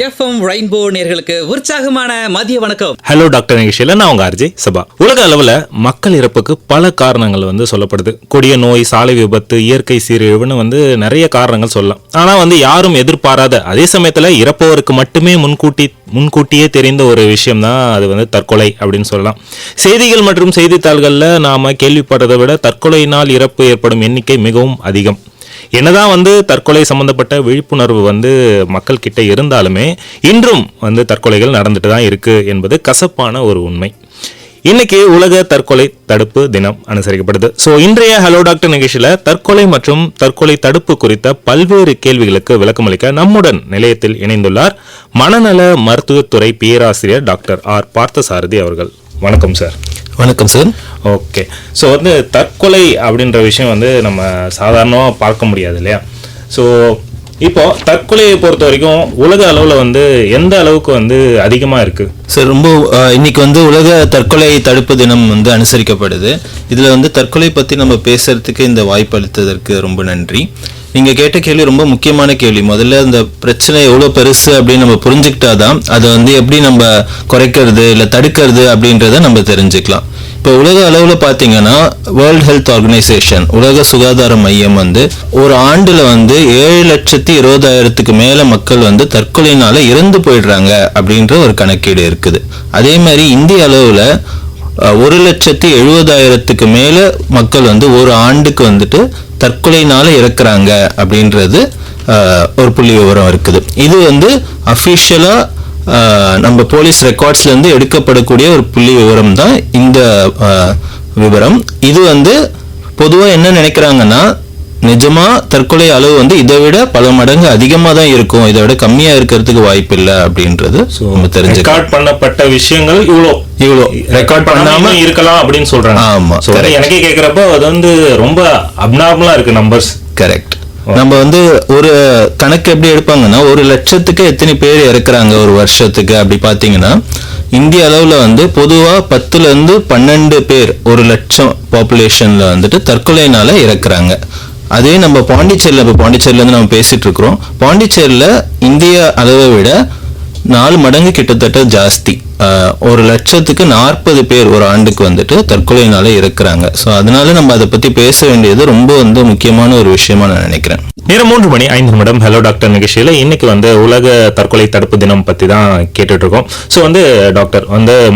FM rainbow நேயர்களுக்கு உற்சாகமான மதிய வணக்கம். ஹலோ டாக்டர் நிகழ்ச்சியில் நான் உங்க ஆர்ஜே சபா. உலக அளவில் மக்கள் இறப்புக்கு பல காரணங்கள் சொல்லப்படுது. கொடிய நோய், சாலை விபத்து, இயற்கை சீரழிவுன்னு நிறைய காரணங்கள் சொல்லலாம். ஆனால் யாரும் எதிர்பாராத, அதே சமயத்தில் இறப்பவருக்கு மட்டுமே முன்கூட்டியே தெரிந்த ஒரு விஷயம் தான் அது தற்கொலை அப்படின்னு சொல்லலாம். செய்திகள் மற்றும் செய்தித்தாள்களில் நாம கேள்விப்படுறதை விட தற்கொலையினால் இறப்பு ஏற்படும் எண்ணிக்கை மிகவும் அதிகம். என்னதான் தற்கொலை சம்பந்தப்பட்ட விழிப்புணர்வு மக்கள் கிட்ட இருந்தாலுமே இன்றும் தற்கொலைகள் நடந்துட்டு தான் இருக்கு என்பது கசப்பான ஒரு உண்மை. இன்னைக்கு உலக தற்கொலை தடுப்பு தினம் அனுசரிக்கப்படுது. ஸோ இன்றைய ஹலோ டாக்டர் நிகழ்ச்சியில தற்கொலை மற்றும் தற்கொலை தடுப்பு குறித்த பல்வேறு கேள்விகளுக்கு விளக்கமளிக்க நம்முடன் நிலையத்தில் இணைந்துள்ளார் மனநல மருத்துவத்துறை பேராசிரியர் டாக்டர் ஆர் பார்த்தசாரதி அவர்கள். வணக்கம் சார். வணக்கம் சார். ஓகே. ஸோ தற்கொலை அப்படின்ற விஷயம் நம்ம சாதாரணமாக பார்க்க முடியாது இல்லையா? ஸோ இப்போ தற்கொலையை பொறுத்த வரைக்கும் உலக அளவில் எந்த அளவுக்கு அதிகமாக இருக்கு சார்? ரொம்ப இன்னைக்கு உலக தற்கொலை தடுப்பு தினம் அனுசரிக்கப்படுது. இதுல தற்கொலை பத்தி நம்ம பேசுறதுக்கு இந்த வாய்ப்பு அளித்ததற்கு ரொம்ப நன்றி. நீங்க கேட்ட கேள்வி ரொம்ப முக்கியமான கேள்வி. முதல்ல அந்த பிரச்சனை எவ்வளவு பெருசு அப்படின்னு நம்ம புரிஞ்சுக்கிட்டாதான் அதை எப்படி நம்ம குறைக்கிறது இல்லை தடுக்கிறது அப்படின்றத நம்ம தெரிஞ்சுக்கலாம். இப்போ உலக அளவில் பார்த்தீங்கன்னா வேர்ல்ட் ஹெல்த் ஆர்கனைசேஷன், உலக சுகாதார மையம் ஒரு ஆண்டுல 7,20,000 மேல மக்கள் தற்கொலையினால இறந்து போயிடுறாங்க அப்படின்ற ஒரு கணக்கீடு இருக்குது. அதே மாதிரி இந்திய அளவுல 1,70,70,000 மேல மக்கள் ஒரு ஆண்டுக்கு தற்கொலையினால இறக்குறாங்க அப்படின்றது ஒரு புள்ளி விவரம் இருக்குது. இது அஃபிஷியலா நம்ம போலீஸ் ரெக்கார்ட்ஸ்ல இருந்து எடுக்கப்படக்கூடிய ஒரு புள்ளி விவரம் தான் இந்த விவரம். இது பொதுவா என்ன நினைக்கிறாங்கன்னா, நிஜமா தற்கொலை அளவு இதை விட பல மடங்கு அதிகமா தான் இருக்கும், இதை விட கம்மியா இருக்கிறதுக்கு வாய்ப்பு இல்லை அப்படின்றது நம்ம தெரிஞ்சு. ரெக்கார்ட் பண்ணப்பட்ட விஷயங்கள் இவ்வளோ ரெக்கார்ட் பண்ணாம இருக்கலாம் அப்படின்னு சொல்றாங்க. ஆமா, எனக்கே கேக்குறப்போ அது ரொம்ப அப்நார்மலா இருக்கு நம்பர்ஸ். கரெக்ட். நம்ம ஒரு கணக்கு எப்படி எடுப்பாங்கன்னா, 1,00,000க்கு எத்தனை பேர் இறக்குறாங்க ஒரு வருஷத்துக்கு அப்படி பாத்தீங்கன்னா, இந்திய அளவுல பொதுவா 10 to 12 பேர் 1,00,000 பாப்புலேஷன்ல தற்கொலையினால இறக்குறாங்க. அதே நம்ம பாண்டிச்சேரியில நம்ம பேசிட்டு இருக்கிறோம். பாண்டிச்சேரியில இந்திய அளவை விட 4 மடங்கு கிட்டத்தட்ட ஜாஸ்தி. 1,00,000க்கு 40 பேர் ஒரு ஆண்டுக்கு தற்கொலையினால இறக்குறாங்க. ஸோ அதனால நம்ம அதை பத்தி பேச வேண்டியது ரொம்ப முக்கியமான ஒரு விஷயமா நான் நினைக்கிறேன். நேரம் 3:05 ஹலோ டாக்டர் நிகழ்ச்சியில இன்னைக்கு உலக தற்கொலை தடுப்பு தினம் பத்தி தான் கேட்டுட்டு இருக்கோம். ஸோ டாக்டர்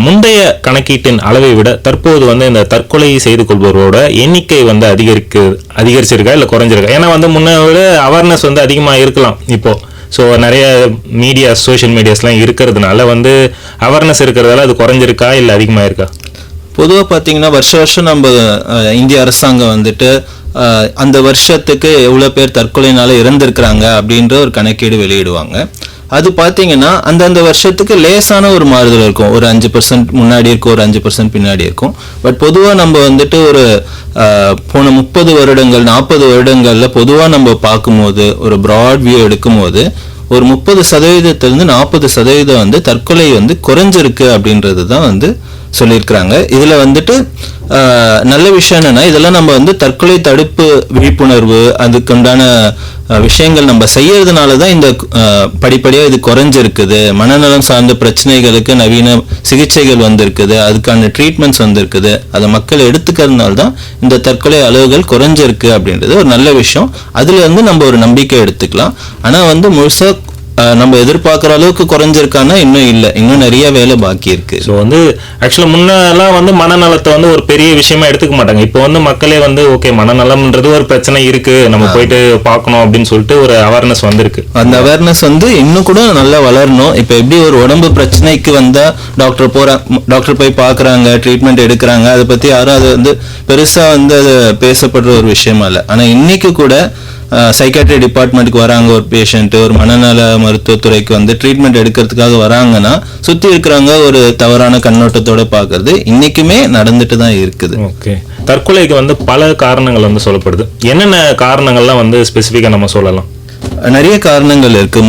முந்தைய கணக்கீட்டின் அளவை விட தற்போது இந்த தற்கொலை செய்து கொள்பவரோட எண்ணிக்கை அதிகரிச்சிருக்கா இல்ல குறைஞ்சிருக்கா? ஏன்னா முன்ன விட அவேர்னஸ் அதிகமா இருக்கலாம் இப்போ. ஸோ நிறைய சோஷியல் மீடியாஸ்லாம் இருக்கிறதுனால அவேர்னஸ் இருக்கிறதால அது குறைஞ்சிருக்கா இல்லை அதிகமாக இருக்கா? பொதுவாக பார்த்தீங்கன்னா வருஷம் நம்ம இந்திய அரசாங்கம் அந்த வருஷத்துக்கு எவ்வளோ பேர் தற்கொலையினால இறந்துருக்கிறாங்க அப்படின்ற ஒரு கணக்கீடு வெளியிடுவாங்க. அது பார்த்தீங்கன்னா அந்தந்த வருஷத்துக்கு லேசான ஒரு மாறுதல் இருக்கும். ஒரு 5% முன்னாடி இருக்கும், ஒரு 5% பின்னாடி இருக்கும். பட் பொதுவாக நம்ம ஒரு போன 30 வருடங்கள் 40 வருடங்கள்ல பொதுவாக நம்ம பார்க்கும்போது, ஒரு ப்ராட் வியூ எடுக்கும்போது, ஒரு 30% 40% தற்கொலை குறைஞ்சிருக்கு அப்படின்றது தான் சொல்லியிருக்கிறாங்க. இதுல நல்ல விஷயம் என்னன்னா, இதெல்லாம் நம்ம தற்கொலை தடுப்பு விழிப்புணர்வு அதுக்குண்டான விஷயங்கள் நம்ம செய்யறதுனாலதான் இந்த படிப்படியா இது குறைஞ்சிருக்குது. மனநலம் சார்ந்த பிரச்சனைகளுக்கு நவீன சிகிச்சைகள் வந்திருக்குது, அதுக்கான ட்ரீட்மெண்ட்ஸ் வந்திருக்குது. அதை மக்கள் எடுத்துக்கிறதுனால தான் இந்த தற்கொலை அளவுகள் குறைஞ்சிருக்கு அப்படின்றது ஒரு நல்ல விஷயம். அதுல நம்ம ஒரு நம்பிக்கை எடுத்துக்கலாம். ஆனா முழுசா நம்ம எதிர்பார்க்குற அளவுக்கு குறைஞ்சிருக்கானா இன்னும் இல்லை, இன்னும் நிறைய வேலை பாக்கி இருக்கு. ஸோ ஆக்சுவலாக முன்னெல்லாம் மனநலத்தை ஒரு பெரிய விஷயமா எடுத்துக்க மாட்டாங்க. இப்போ மக்களே ஓகே மனநலம்ன்றது ஒரு பிரச்சனை இருக்கு, நம்ம போயிட்டு பார்க்கணும் அப்படின்னு சொல்லிட்டு ஒரு அவேர்னஸ் வந்திருக்கு. அந்த அவேர்னஸ் இன்னும் கூட நல்லா வளரணும். இப்போ எப்படி ஒரு உடம்பு பிரச்சனைக்கு வந்தா டாக்டர் போய் பார்க்குறாங்க, ட்ரீட்மெண்ட் எடுக்கிறாங்க, அதை பத்தி யாரும் அது பெருசா அது பேசப்படுற ஒரு விஷயமா இல்லை. ஆனா இன்னைக்கு கூட சைக்காட்ரி டிபார்ட்மெண்ட்டுக்கு வராங்க ஒரு பேஷண்ட், ஒரு மனநல மருத்துவத்துறைக்கு ட்ரீட்மெண்ட் எடுக்கிறதுக்காக வராங்கன்னா சுத்தி இருக்கிறாங்க ஒரு தவறான கண்ணோட்டத்தோட பாக்குறது இன்னைக்குமே நடந்துட்டு தான் இருக்குது. ஓகே. தற்கொலைக்கு பல காரணங்கள் சொல்லப்படுது. என்னென்ன காரணங்கள்லாம் ஸ்பெசிஃபிக்கா நம்ம சொல்லலாம்? நிறைய காரணங்கள் இருக்கு.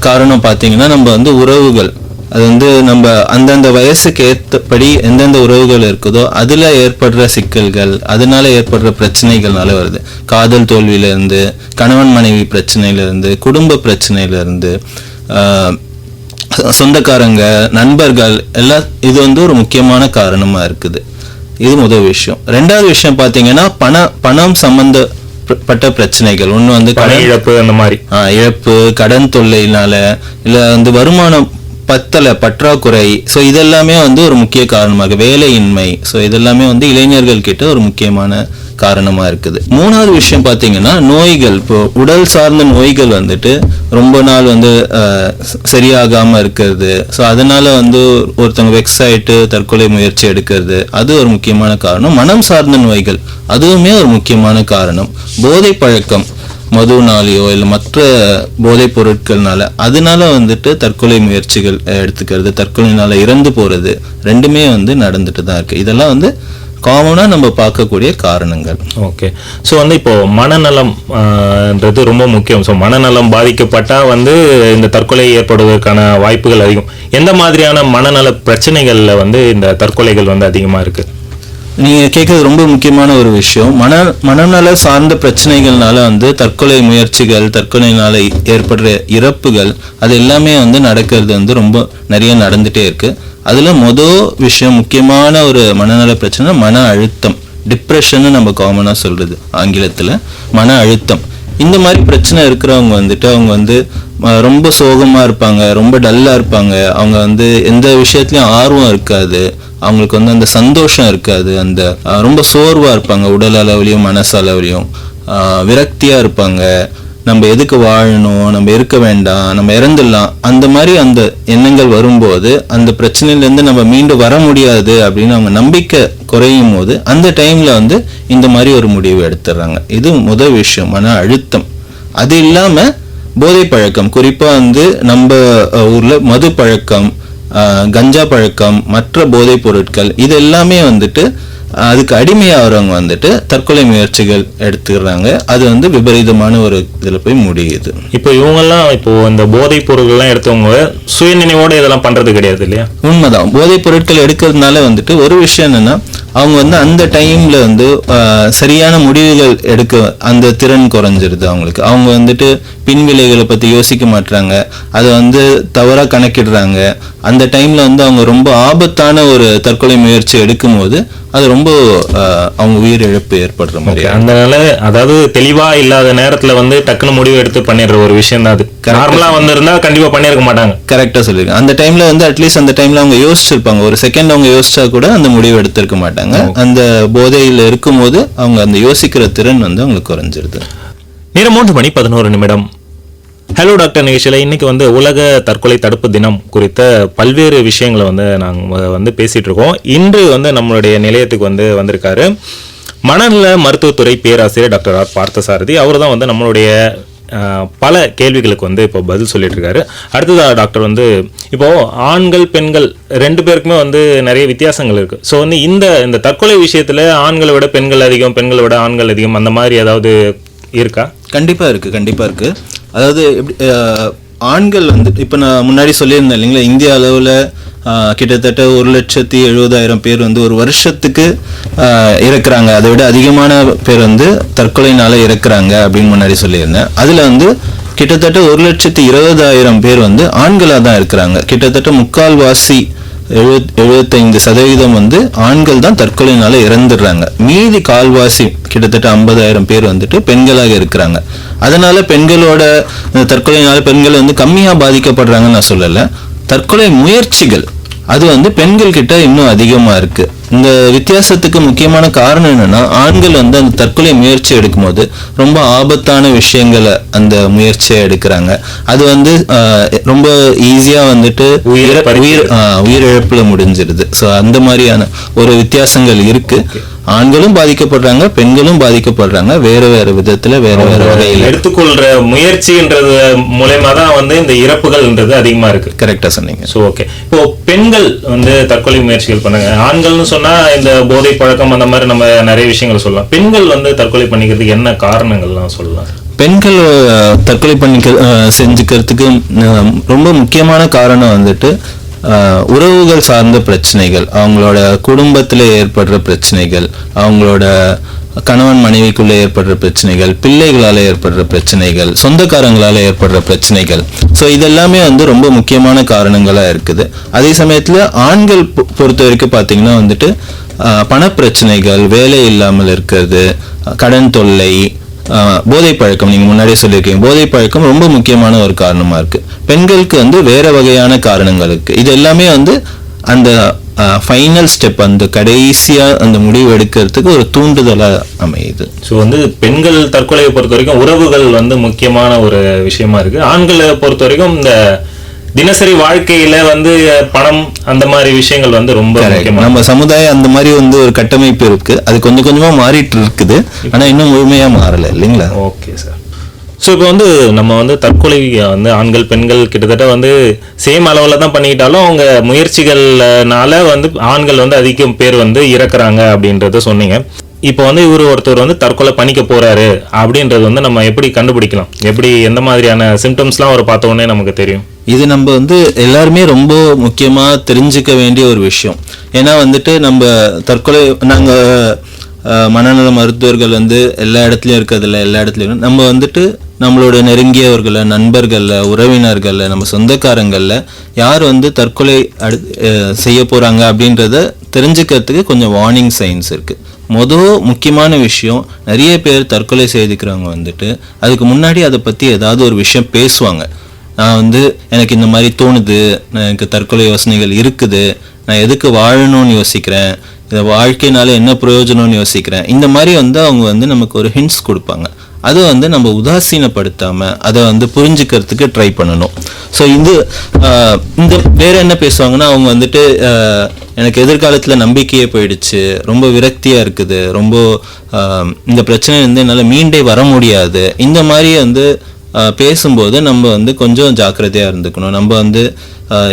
காரணம் பாத்தீங்கன்னா நம்ம உறவுகள், அது நம்ம அந்தந்த வயசுக்கு ஏற்றபடி எந்தெந்த உறவுகள் இருக்குதோ அதுல ஏற்படுற சிக்கல்கள், அதனால ஏற்படுற பிரச்சனைகள்னால வருது. காதல் தோல்வியில இருந்து, கணவன் மனைவி பிரச்சனையில இருந்து, குடும்ப பிரச்சனையில இருந்து, சொந்தக்காரங்க, நண்பர்கள் எல்லாம் இது வந்து ஒரு முக்கியமான காரணமா இருக்குது. இது முதல் விஷயம். ரெண்டாவது விஷயம் பாத்தீங்கன்னா பணம் சம்பந்தப்பட்ட பிரச்சனைகள். ஒண்ணு வந்து கடன் இழப்பு, அந்த மாதிரி இழப்பு, கடன் தொல்லையினால, இல்ல வந்து வருமானம் பற்றாக்குறை. ஸோ இதெல்லாமே வந்து ஒரு முக்கிய காரணமாக, வேலையின்மை. ஸோ இதெல்லாமே வந்து இளைஞர்கள் கிட்ட ஒரு முக்கியமான காரணமா இருக்குது. மூணாவது விஷயம் பாத்தீங்கன்னா நோய்கள். இப்போ உடல் சார்ந்த நோய்கள் வந்துட்டு ரொம்ப நாள் வந்து சரியாகாம இருக்கிறது. ஸோ அதனால வந்து ஒருத்தவங்க வெக்ஸ் ஆயிட்டு தற்கொலை முயற்சி எடுக்கிறது, அது ஒரு முக்கியமான காரணம். மனம் சார்ந்த நோய்கள் அதுவுமே ஒரு முக்கியமான காரணம். போதை பழக்கம், மதுனாலேயோ இல்லை மற்ற போதைப் பொருட்கள்னால, அதனால வந்துட்டு தற்கொலை முயற்சிகள் எடுத்துக்கிறது, தற்கொலைனால இறந்து போறது, ரெண்டுமே வந்து நடந்துட்டு தான் இருக்கு. இதெல்லாம் வந்து காமனா நம்ம பார்க்கக்கூடிய காரணங்கள். ஓகே. ஸோ வந்து இப்போ மனநலம்ன்றது ரொம்ப முக்கியம். ஸோ மனநலம் பாதிக்கப்பட்டா வந்து இந்த தற்கொலை ஏற்படுவதற்கான வாய்ப்புகள் அதிகம். எந்த மாதிரியான மனநல பிரச்சனைகள்ல வந்து இந்த தற்கொலைகள் வந்து அதிகமா இருக்கு? நீங்க கேட்கறது ரொம்ப முக்கியமான ஒரு விஷயம். மனநல சார்ந்த பிரச்சனைகள்னால வந்து தற்கொலை முயற்சிகள், தற்கொலைனால ஏற்படுற இறப்புகள், அது எல்லாமே வந்து நடக்கிறது வந்து ரொம்ப நிறைய நடந்துட்டே இருக்கு. அதுல முதல் விஷயம், முக்கியமான ஒரு மனநல பிரச்சனை மன அழுத்தம், டிப்ரெஷன் நம்ம காமனா சொல்றது ஆங்கிலத்துல, மன அழுத்தம். இந்த மாதிரி பிரச்சனை இருக்கிறவங்க வந்துட்டு அவங்க வந்து ரொம்ப சோகமா இருப்பாங்க, ரொம்ப டல்லா இருப்பாங்க, அவங்க வந்து எந்த விஷயத்துலயும் ஆர்வம் இருக்காது, அவங்களுக்கு வந்து அந்த சந்தோஷம் இருக்காது, அந்த ரொம்ப சோர்வா இருப்பாங்க, உடல் அளவுலையும் மனசளவுலையும் விரக்தியா இருப்பாங்க. நம்ம எதுக்கு வாழணும், நம்ம இருக்க வேண்டாம், நம்ம இறந்துடலாம், அந்த மாதிரி அந்த எண்ணங்கள் வரும்போது அந்த பிரச்சனையிலேருந்து நம்ம மீண்டு வர முடியாது அப்படின்னு அவங்க நம்பிக்கை குறையும் போது அந்த டைம்ல வந்து இந்த மாதிரி ஒரு முடிவு எடுத்துடுறாங்க. இது முதல் விஷயம், மன அழுத்தம். அது இல்லாம போதை பழக்கம், குறிப்பா வந்து நம்ம ஊர்ல மது பழக்கம், கஞ்சா பழக்கம், மற்ற போதைப் பொருட்கள், இது எல்லாமே வந்துட்டு அதுக்கு அடிமையாகிறவங்க வந்துட்டு தற்கொலை முயற்சிகள் எடுத்துக்கிறாங்க. அது வந்து விபரீதமான ஒரு இதுல போய் முடியுது. இப்போ இவங்கெல்லாம் இப்போ இந்த போதைப் பொருட்கள்லாம் எடுத்தவங்க சுயநினைவோட இதெல்லாம் பண்றது கிடையாது இல்லையா? உண்மைதான். போதைப் பொருட்கள் எடுக்கிறதுனால வந்துட்டு ஒரு விஷயம் என்னன்னா, அவங்க வந்து அந்த டைம்ல வந்து சரியான முடிவுகள் எடுக்க அந்த திறன் குறைஞ்சிருது அவங்களுக்கு. அவங்க வந்துட்டு பின்விளைகளை பத்தி யோசிக்க மாட்டாங்க, அதை வந்து தவறா கணக்கிடுறாங்க. அந்த டைம்ல வந்து அவங்க ரொம்ப ஆபத்தான ஒரு தற்கொலை முயற்சி எடுக்கும் போது அது ரொம்ப அவங்க உயிரிழப்பு ஏற்படுற மாதிரி. அதனால அதாவது தெளிவா இல்லாத நேரத்துல வந்து டக்குன்னு முடிவு எடுத்து பண்ணிடுற ஒரு விஷயம் தான் அது. நார்மலா வந்திருந்தா கண்டிப்பா பண்ணிருக்க மாட்டாங்க. கரெக்டா சொல்லிருக்காங்க. அந்த டைம்ல வந்து அட்லீஸ்ட் அந்த டைம்ல அவங்க யோசிச்சிருப்பாங்க, ஒரு செகண்ட் அவங்க யோசிச்சா கூட அந்த முடிவு எடுத்திருக்க மாட்டாங்க. அந்த போதையில இருக்கும் போது அவங்க அந்த யோசிக்கிற திறன் வந்து அவங்களுக்கு குறைஞ்சிருது. நேரம் 3:11. ஹலோ டாக்டர் நிகழ்ச்சியில் இன்னைக்கு வந்து உலக தற்கொலை தடுப்பு தினம் குறித்த பல்வேறு விஷயங்களை வந்து நாங்கள் வந்து பேசிட்டு இருக்கோம். இன்று வந்து நம்மளுடைய நிலையத்துக்கு வந்து வந்திருக்காரு மனநல மருத்துவத்துறை பேராசிரியர் டாக்டர் ஆர் பார்த்தசாரதி. அவர் தான் வந்து நம்மளுடைய பல கேள்விகளுக்கு வந்து இப்போ பதில் சொல்லிட்டு இருக்காரு. அடுத்ததாக டாக்டர் வந்து இப்போ ஆண்கள் பெண்கள் ரெண்டு பேருக்குமே வந்து நிறைய வித்தியாசங்கள் இருக்கு. ஸோ வந்து இந்த தற்கொலை விஷயத்துல ஆண்களை விட பெண்கள் அதிகம், பெண்களை விட ஆண்கள் அதிகம், அந்த மாதிரி ஏதாவது இருக்கா? கண்டிப்பா இருக்கு. அதாவது ஆண்கள் வந்து இப்போ நான் முன்னாடி சொல்லியிருந்தேன் இல்லைங்களா, இந்திய அளவில் கிட்டத்தட்ட 1,70,70,000 பேர் வந்து ஒரு வருஷத்துக்கு இறக்குறாங்க. அதை விட அதிகமான பேர் வந்து தற்கொலைனால இறக்குறாங்க அப்படின்னு முன்னாடி சொல்லியிருந்தேன். அதில் வந்து கிட்டத்தட்ட 1,20,000 பேர் வந்து ஆண்களாக தான் இருக்கிறாங்க. கிட்டத்தட்ட 75% வந்து ஆண்கள் தான் தற்கொலைனால இறந்துடுறாங்க. மீதி கால்வாசி கிட்டத்தட்ட 50,000 பேர் வந்துட்டு பெண்களாக இருக்கிறாங்க. அதனால பெண்களோட தற்கொலைனால பெண்கள் வந்து கம்மியா பாதிக்கப்படுறாங்கன்னு நான் சொல்லல. தற்கொலை முயற்சிகள் அது வந்து பெண்கள் கிட்ட இன்னும் அதிகமா இருக்கு. இந்த வித்தியாசத்துக்கு முக்கியமான காரணம் என்னன்னா, ஆண்கள் வந்து அந்த தற்கொலை முயற்சி எடுக்கும்போது ரொம்ப ஆபத்தான விஷயங்களை அந்த முயற்சியை எடுக்கிறாங்க. அது வந்து ரொம்ப ஈஸியா வந்துட்டு உயிரிழப்புல முடிஞ்சிருது. ஸோ அந்த மாதிரியான ஒரு வித்தியாசங்கள் இருக்கு. ஆண்களும் பாதிக்கப்படுறாங்க, பெண்களும் பாதிக்கப்படுறாங்க, வேற வேற விதத்துல வேற வேற வகையில் எடுத்துக்கொள்ற முயற்சின்றது மூலமா தான் வந்து இந்த இறப்புகள்ன்றது அதிகமா இருக்கு. கரெக்டா சொன்னீங்க. ஸோ ஓகே, இப்போ பெண்கள் வந்து தற்கொலை முயற்சிகள் பண்ணாங்க. ஆண்கள்னு சொன்னா இந்த போதை பழக்கம் அந்த மாதிரி நம்ம நிறைய விஷயங்கள் சொல்லலாம். பெண்கள் வந்து தற்கொலை பண்ணிக்கிறதுக்கு என்ன காரணங்கள்லாம் சொல்லலாம்? பெண்கள் தற்கொலை செஞ்சுக்கிறதுக்கு ரொம்ப முக்கியமான காரணம் வந்துட்டு உறவுகள் சார்ந்த பிரச்சனைகள், அவங்களோட குடும்பத்தில் ஏற்படுற பிரச்சனைகள், அவங்களோட கணவன் மனைவிக்குள்ளே ஏற்படுற பிரச்சனைகள், பிள்ளைகளால் ஏற்படுற பிரச்சனைகள், சொந்தக்காரங்களால் ஏற்படுற பிரச்சனைகள். ஸோ இதெல்லாமே வந்து ரொம்ப முக்கியமான காரணங்களாக இருக்குது. அதே சமயத்தில் ஆண்கள் பொறுத்த வரைக்கும் பார்த்தீங்கன்னா வந்துட்டு பணப்பிரச்சனைகள், வேலை இல்லாமல் இருக்கிறது, கடன் தொல்லை, போதை பழக்கம், நீங்க முன்னாடியே சொல்லியிருக்கீங்க, போதை பழக்கம் ரொம்ப முக்கியமான ஒரு காரணமா இருக்கு. பெண்களுக்கு வந்து வேற வகையான காரணங்கள் இருக்கு. இது எல்லாமே வந்து அந்த ஃபைனல் ஸ்டெப், அந்த கடைசியா அந்த முடிவு எடுக்கிறதுக்கு ஒரு தூண்டுதலா அமையுது. ஸோ வந்து பெண்கள் தற்கொலையை பொறுத்த வரைக்கும் உறவுகள் வந்து முக்கியமான ஒரு விஷயமா இருக்கு. ஆண்களை பொறுத்த வரைக்கும் இந்த தினசரி வாழ்க்கையில வந்து பணம் அந்த மாதிரி விஷயங்கள் வந்து ரொம்ப முக்கியமா. நம்ம சமுதாயம் அந்த மாதிரி வந்து ஒரு கட்டமைப்பு இருக்கு, அது கொஞ்சம் கொஞ்சமா மாறிட்டு இருக்குது, ஆனா இன்னும் முழுமையா மாறல இல்லைங்களா? Okay sir. ஸோ இப்போ வந்து நம்ம வந்து தற்கொலை வந்து ஆண்கள் பெண்கள் கிட்டத்தட்ட வந்து சேம் அளவில் தான் பண்ணிக்கிட்டாலும் அவங்க முயற்சிகள்னால வந்து ஆண்கள் வந்து அதிகம் பேர் வந்து இறக்குறாங்க அப்படின்றத சொன்னீங்க. இப்போ வந்து ஒருத்தர் வந்து தற்கொலை பண்ணிக்க போறாரு அப்படின்றது வந்து நம்ம எப்படி கண்டுபிடிக்கலாம்? எப்படி எந்த மாதிரியான சிம்டம்ஸ்லாம் அவர் பார்த்த உடனே நமக்கு தெரியும்? இது நம்ம வந்து எல்லாருமே ரொம்ப முக்கியமா தெரிஞ்சுக்க வேண்டிய ஒரு விஷயம். ஏன்னா வந்துட்டு நம்ம தற்கொலை, நாங்கள் மனநல மருத்துவர்கள் வந்து எல்லா இடத்துலையும் இருக்கிறதில்ல, எல்லா இடத்துலையும் நம்ம வந்துட்டு நம்மளோட நெருங்கியவர்களை, நண்பர்களில், உறவினர்களில், நம்ம சொந்தக்காரங்களில் யார் வந்து தற்கொலை செய்ய போகிறாங்க அப்படின்றத தெரிஞ்சுக்கிறதுக்கு கொஞ்சம் வார்னிங் சைன்ஸ் இருக்குது. முக்கியமான விஷயம், நிறைய பேர் தற்கொலை செய்துக்கிறவங்க வந்துட்டு அதுக்கு முன்னாடி அதை பற்றி ஏதாவது ஒரு விஷயம் பேசுவாங்க. நான் வந்து எனக்கு இந்த மாதிரி தோணுது, எனக்கு தற்கொலை யோசனைகள் இருக்குது, நான் எதுக்கு வாழணும்னு யோசிக்கிறேன், இந்த வாழ்க்கையினால என்ன பிரயோஜனம்னு யோசிக்கிறேன், இந்த மாதிரி வந்து அவங்க வந்து நமக்கு ஒரு ஹிண்ட்ஸ் கொடுப்பாங்க. அதை வந்து நம்ம உதாசீனப்படுத்தாமல் அதை வந்து புரிஞ்சுக்கிறதுக்கு ட்ரை பண்ணணும். ஸோ இந்த வேற என்ன பேசுவாங்கன்னா, அவங்க வந்துட்டு எனக்கு எதிர்காலத்தில் நம்பிக்கையே போயிடுச்சு, ரொம்ப விரக்தியாக இருக்குது, ரொம்ப இந்த பிரச்சனை வந்து என்னால் மீண்டே வர முடியாது, இந்த மாதிரி வந்து பேசும்போது நம்ம வந்து கொஞ்சம் ஜாக்கிரதையாக இருந்துக்கணும். நம்ம வந்து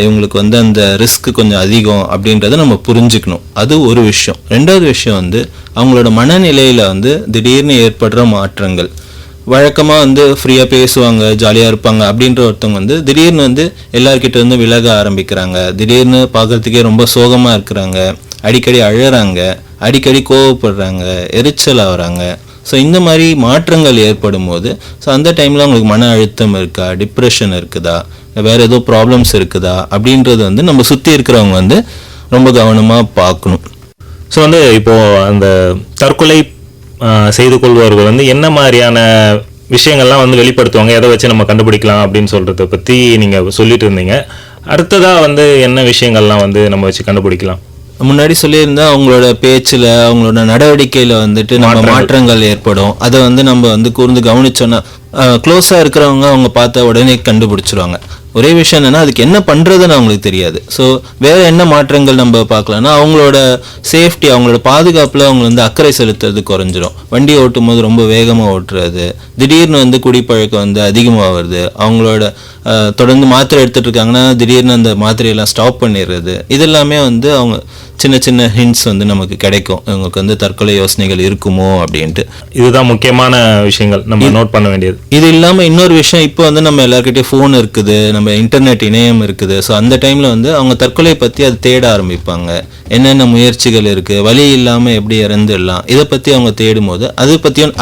இவங்களுக்கு வந்து அந்த ரிஸ்க் கொஞ்சம் அதிகம் அப்படின்றத நம்ம புரிஞ்சுக்கணும். அது ஒரு விஷயம். ரெண்டாவது விஷயம் வந்து அவங்களோட மனநிலையில் வந்து திடீர்னு ஏற்படுற மாற்றங்கள். வழக்கமாக வந்து ஃப்ரீயாக பேசுவாங்க, ஜாலியாக இருப்பாங்க அப்படின்ற ஒருத்தவங்க வந்து திடீர்னு வந்து எல்லார்கிட்ட இருந்து விலக ஆரம்பிக்கிறாங்க, திடீர்னு பார்க்குறதுக்கே ரொம்ப சோகமாக இருக்கிறாங்க, அடிக்கடி அழறாங்க, அடிக்கடி கோவப்படுறாங்க, எரிச்சல் ஆகுறாங்க. ஸோ இந்த மாதிரி மாற்றங்கள் ஏற்படும் போது ஸோ அந்த டைமில் அவங்களுக்கு மன அழுத்தம் இருக்கா, டிப்ரெஷன் இருக்குதா, வேறு ஏதோ ப்ராப்ளம்ஸ் இருக்குதா அப்படின்றது வந்து நம்ம சுற்றி இருக்கிறவங்க வந்து ரொம்ப கவனமாக பார்க்கணும். ஸோ வந்து இப்போது அந்த தற்கொலை செய்து கொள்பவர்கள் வந்து என்ன மாதிரியான விஷயங்கள்லாம் வந்து வெளிப்படுத்துவாங்க, எதை வச்சு நம்ம கண்டுபிடிக்கலாம் அப்படின்னு சொல்கிறத பற்றி நீங்கள் சொல்லிட்டு இருந்தீங்க. அடுத்ததாக வந்து என்ன விஷயங்கள்லாம் வந்து நம்ம வச்சு கண்டுபிடிக்கலாம்? முன்னாடி சொல்லியிருந்தா அவங்களோட பேச்சில், அவங்களோட நடவடிக்கையில் வந்துட்டு நம்ம மாற்றங்கள் ஏற்படும். அதை வந்து நம்ம வந்து கூர்ந்து கவனிச்சோன்னா க்ளோஸாக இருக்கிறவங்க அவங்க பார்த்த உடனே கண்டுபிடிச்சிருவாங்க. ஒரே விஷயம் என்னென்னா, அதுக்கு என்ன பண்ணுறதுன்னு அவங்களுக்கு தெரியாது. ஸோ வேறு என்ன மாற்றங்கள் நம்ம பார்க்கலான்னா, அவங்களோட சேஃப்டி, அவங்களோட பாதுகாப்பில் அவங்க வந்து அக்கறை செலுத்துறது குறைஞ்சிரும். வண்டி ஓட்டும் போது ரொம்ப வேகமாக ஓட்டுறது, திடீர்னு வந்து குடிப்பழக்கம் வந்து அதிகமாக வருது, அவங்களோட தொடர்ந்து மாத்திரை எடுத்துகிட்டு இருக்காங்கன்னா திடீர்னு அந்த மாத்திரையெல்லாம் ஸ்டாப் பண்ணிடுறது, இதெல்லாமே வந்து அவங்க சின்ன சின்ன ஹிண்ட்ஸ் வந்து நமக்கு கிடைக்கும், இவங்களுக்கு வந்து தற்கொலை யோசனைகள் இருக்குமோ அப்படின்ட்டு. இதுதான் முக்கியமான விஷயங்கள் நம்ம நோட் பண்ண வேண்டியது. இது இல்லாமல் இன்னொரு விஷயம், இப்போ வந்து நம்ம எல்லாருக்கிட்டையும் ஃபோன் இருக்குது, நம்ம இன்டர்நெட் இணையம் இருக்குது. ஸோ அந்த டைமில் வந்து அவங்க தற்கொலை பற்றி அதை தேட ஆரம்பிப்பாங்க. என்னென்ன முயற்சிகள் இருக்குது, வலி இல்லாமல் எப்படி இறந்துடலாம், இதை பற்றி அவங்க தேடும் போது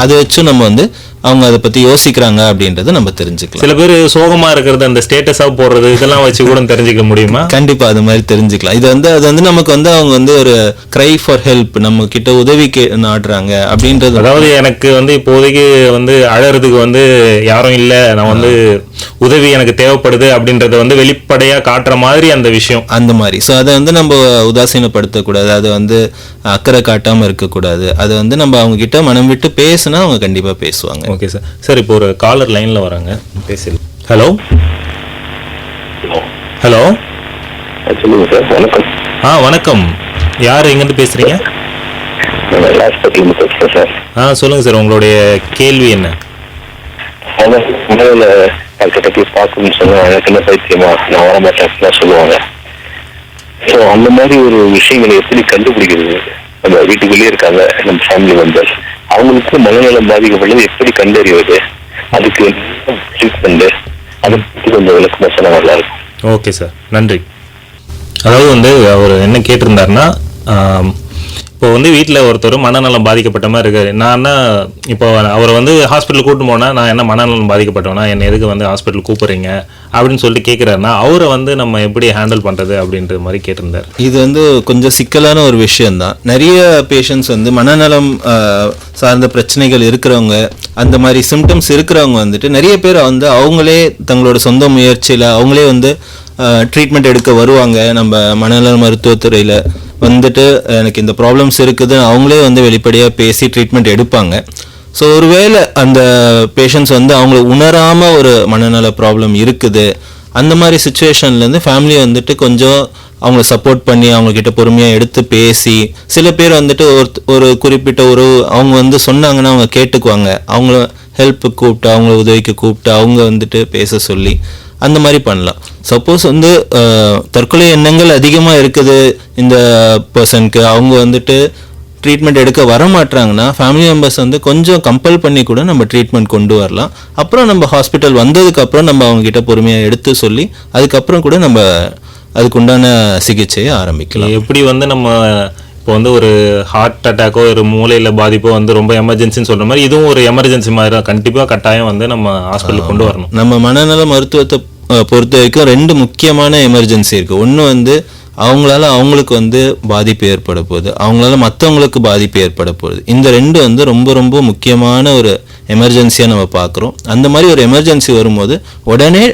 அதை வச்சும் நம்ம வந்து அவங்க அதை பற்றி யோசிக்கிறாங்க அப்படின்றத நம்ம தெரிஞ்சுக்கலாம். சில பேர் சோகமாக இருக்கிறது, அந்த ஸ்டேட்டஸாக போடுறது, இதெல்லாம் வச்சு கூட தெரிஞ்சுக்க முடியுமா? கண்டிப்பாக அது மாதிரி தெரிஞ்சுக்கலாம். அது வந்து நமக்கு வந்து அவங்க வந்து ஒரு க்ரை ஃபார் ஹெல்ப், நம்ம கிட்ட உதவி நாடுறாங்க அப்படின்றது. அதாவது எனக்கு வந்து இப்போதைக்கு வந்து அழறதுக்கு வந்து யாரும் இல்லை, நான் வந்து உதவி எனக்கு தேவைப்படுது அப்படின்றத வந்து வெளிப்படையாக காட்டுற மாதிரி அந்த விஷயம், அந்த மாதிரி. ஸோ அதை வந்து நம்ம உதாசீனப்படுத்தக்கூடாது, அதை வந்து அக்கறை காட்டாமல் இருக்கக்கூடாது. அதை வந்து நம்ம அவங்க கிட்ட மனம் விட்டு பேசுனா அவங்க கண்டிப்பாக பேசுவாங்க. Okay sir. சார் இப்போ ஒரு காலர் லைனில் வராங்க, பேசலாம். ஹலோ ஹலோ சொல்லுங்க சார். வணக்கம். வணக்கம். யார் எங்கேருந்து பேசுறீங்க? சார் சொல்லுங்க சார், உங்களுடைய கேள்வி என்ன? முதல்ல டாக்டர் போய் பார்க்கணும்னு சொன்னா எனக்கு என்ன பைத்தியமா, நான் வரமாட்டேன் சொல்லுவாங்க. ஸோ அந்த மாதிரி ஒரு விஷயங்களை எப்படி கண்டுபிடிக்கிறது? நம்ம வீட்டுக்குள்ளேயே இருக்காங்க நம்ம ஃபேமிலி மெம்பர்ஸ், அவங்களுக்கு மனநலம் பாதிக்கப்பட்டது எப்படி கண்டறிவது, அதுக்கு ட்ரீட்மெண்ட், அதை பற்றி கொஞ்சம் விளக்கமாக சொன்னா நல்லா இருக்கும். ஓகே சார், நன்றி. அதாவது வந்து அவர் என்ன கேட்டிருந்தாருன்னா, இப்போ வந்து வீட்டில் ஒருத்தர் மனநலம் பாதிக்கப்பட்ட மாதிரி இருக்காரு. நான் இப்போ அவரை வந்து ஹாஸ்பிட்டல் கூட்டு போனால் நான் என்ன மனநலம் பாதிக்கப்பட்டவனா, என்னை எதுக்கு வந்து ஹாஸ்பிட்டல் கூப்பிட்றீங்க அப்படின்னு சொல்லிட்டு கேட்குறாருன்னா அவரை வந்து நம்ம எப்படி ஹேண்டில் பண்ணுறது அப்படின்ற மாதிரி கேட்டிருந்தார். இது வந்து கொஞ்சம் சிக்கலான ஒரு விஷயம்தான். நிறைய பேஷண்ட்ஸ் வந்து மனநலம் சார்ந்த பிரச்சனைகள் இருக்கிறவங்க, அந்த மாதிரி சிம்டம்ஸ் இருக்கிறவங்க வந்துட்டு நிறைய பேர் வந்து அவங்களே தங்களோட சொந்த முயற்சியில் அவங்களே வந்து ட்ரீட்மெண்ட் எடுக்க வருவாங்க. நம்ம மனநல மருத்துவத்துறையில் வந்துட்டு எனக்கு இந்த ப்ராப்ளம்ஸ் இருக்குது அவங்களே வந்து வெளிப்படையாக பேசி ட்ரீட்மெண்ட் எடுப்பாங்க. ஸோ ஒருவேளை அந்த பேஷண்ட்ஸ் வந்து அவங்கள உணராமல் ஒரு மனநல ப்ராப்ளம் இருக்குது, அந்த மாதிரி சுச்சுவேஷன்லேருந்து ஃபேமிலி வந்துட்டு கொஞ்சம் அவங்கள சப்போர்ட் பண்ணி அவங்கக்கிட்ட பொறுமையாக எடுத்து பேசி, சில பேர் வந்துட்டு ஒரு குறிப்பிட்ட அவங்க வந்து சொன்னாங்கன்னா அவங்க கேட்டுக்குவாங்க, அவங்கள ஹெல்ப்புக்கு கூப்பிட்டு அவங்கள உதவிக்கு கூப்பிட்டு அவங்க வந்துட்டு பேச சொல்லி அந்த மாதிரி பண்ணலாம். சப்போஸ் வந்து தற்கொலை எண்ணங்கள் அதிகமாக இருக்குது இந்த பர்சனுக்கு, அவங்க வந்துட்டு ட்ரீட்மெண்ட் எடுக்க வர மாட்டாங்கன்னா ஃபேமிலி மெம்பர்ஸ் வந்து கொஞ்சம் கம்பல் பண்ணி கூட நம்ம ட்ரீட்மெண்ட் கொண்டு வரலாம். அப்புறம் நம்ம ஹாஸ்பிட்டல் வந்ததுக்கப்புறம் நம்ம அவங்ககிட்ட பொறுமையாக எடுத்து சொல்லி அதுக்கப்புறம் கூட நம்ம அதுக்குண்டான சிகிச்சையை ஆரம்பிக்கலாம். எப்படி வந்து நம்ம இப்போ வந்து ஒரு ஹார்ட் அட்டாக்கோ ஒரு மூளையில் பாதிப்போ வந்து ரொம்ப எமர்ஜென்சின்னு சொல்கிற மாதிரி இதுவும் ஒரு எமர்ஜென்சி மாதிரி தான். கண்டிப்பாக கட்டாயம் வந்து நம்ம ஹாஸ்பிட்டலுக்கு கொண்டு வரணும். நம்ம மனநல மருத்துவத்தை பொறுத்த வரைக்கும் 2 முக்கியமான எமர்ஜென்சி இருக்குது. ஒன்று வந்து அவங்களுக்கு வந்து பாதிப்பு ஏற்பட போகுது, அவங்களால மற்றவங்களுக்கு பாதிப்பு ஏற்பட போகுது. இந்த 2 வந்து ரொம்ப ரொம்ப முக்கியமான ஒரு எமர்ஜென்சியாக நம்ம பார்க்குறோம். அந்த மாதிரி ஒரு எமர்ஜென்சி வரும்போது உடனே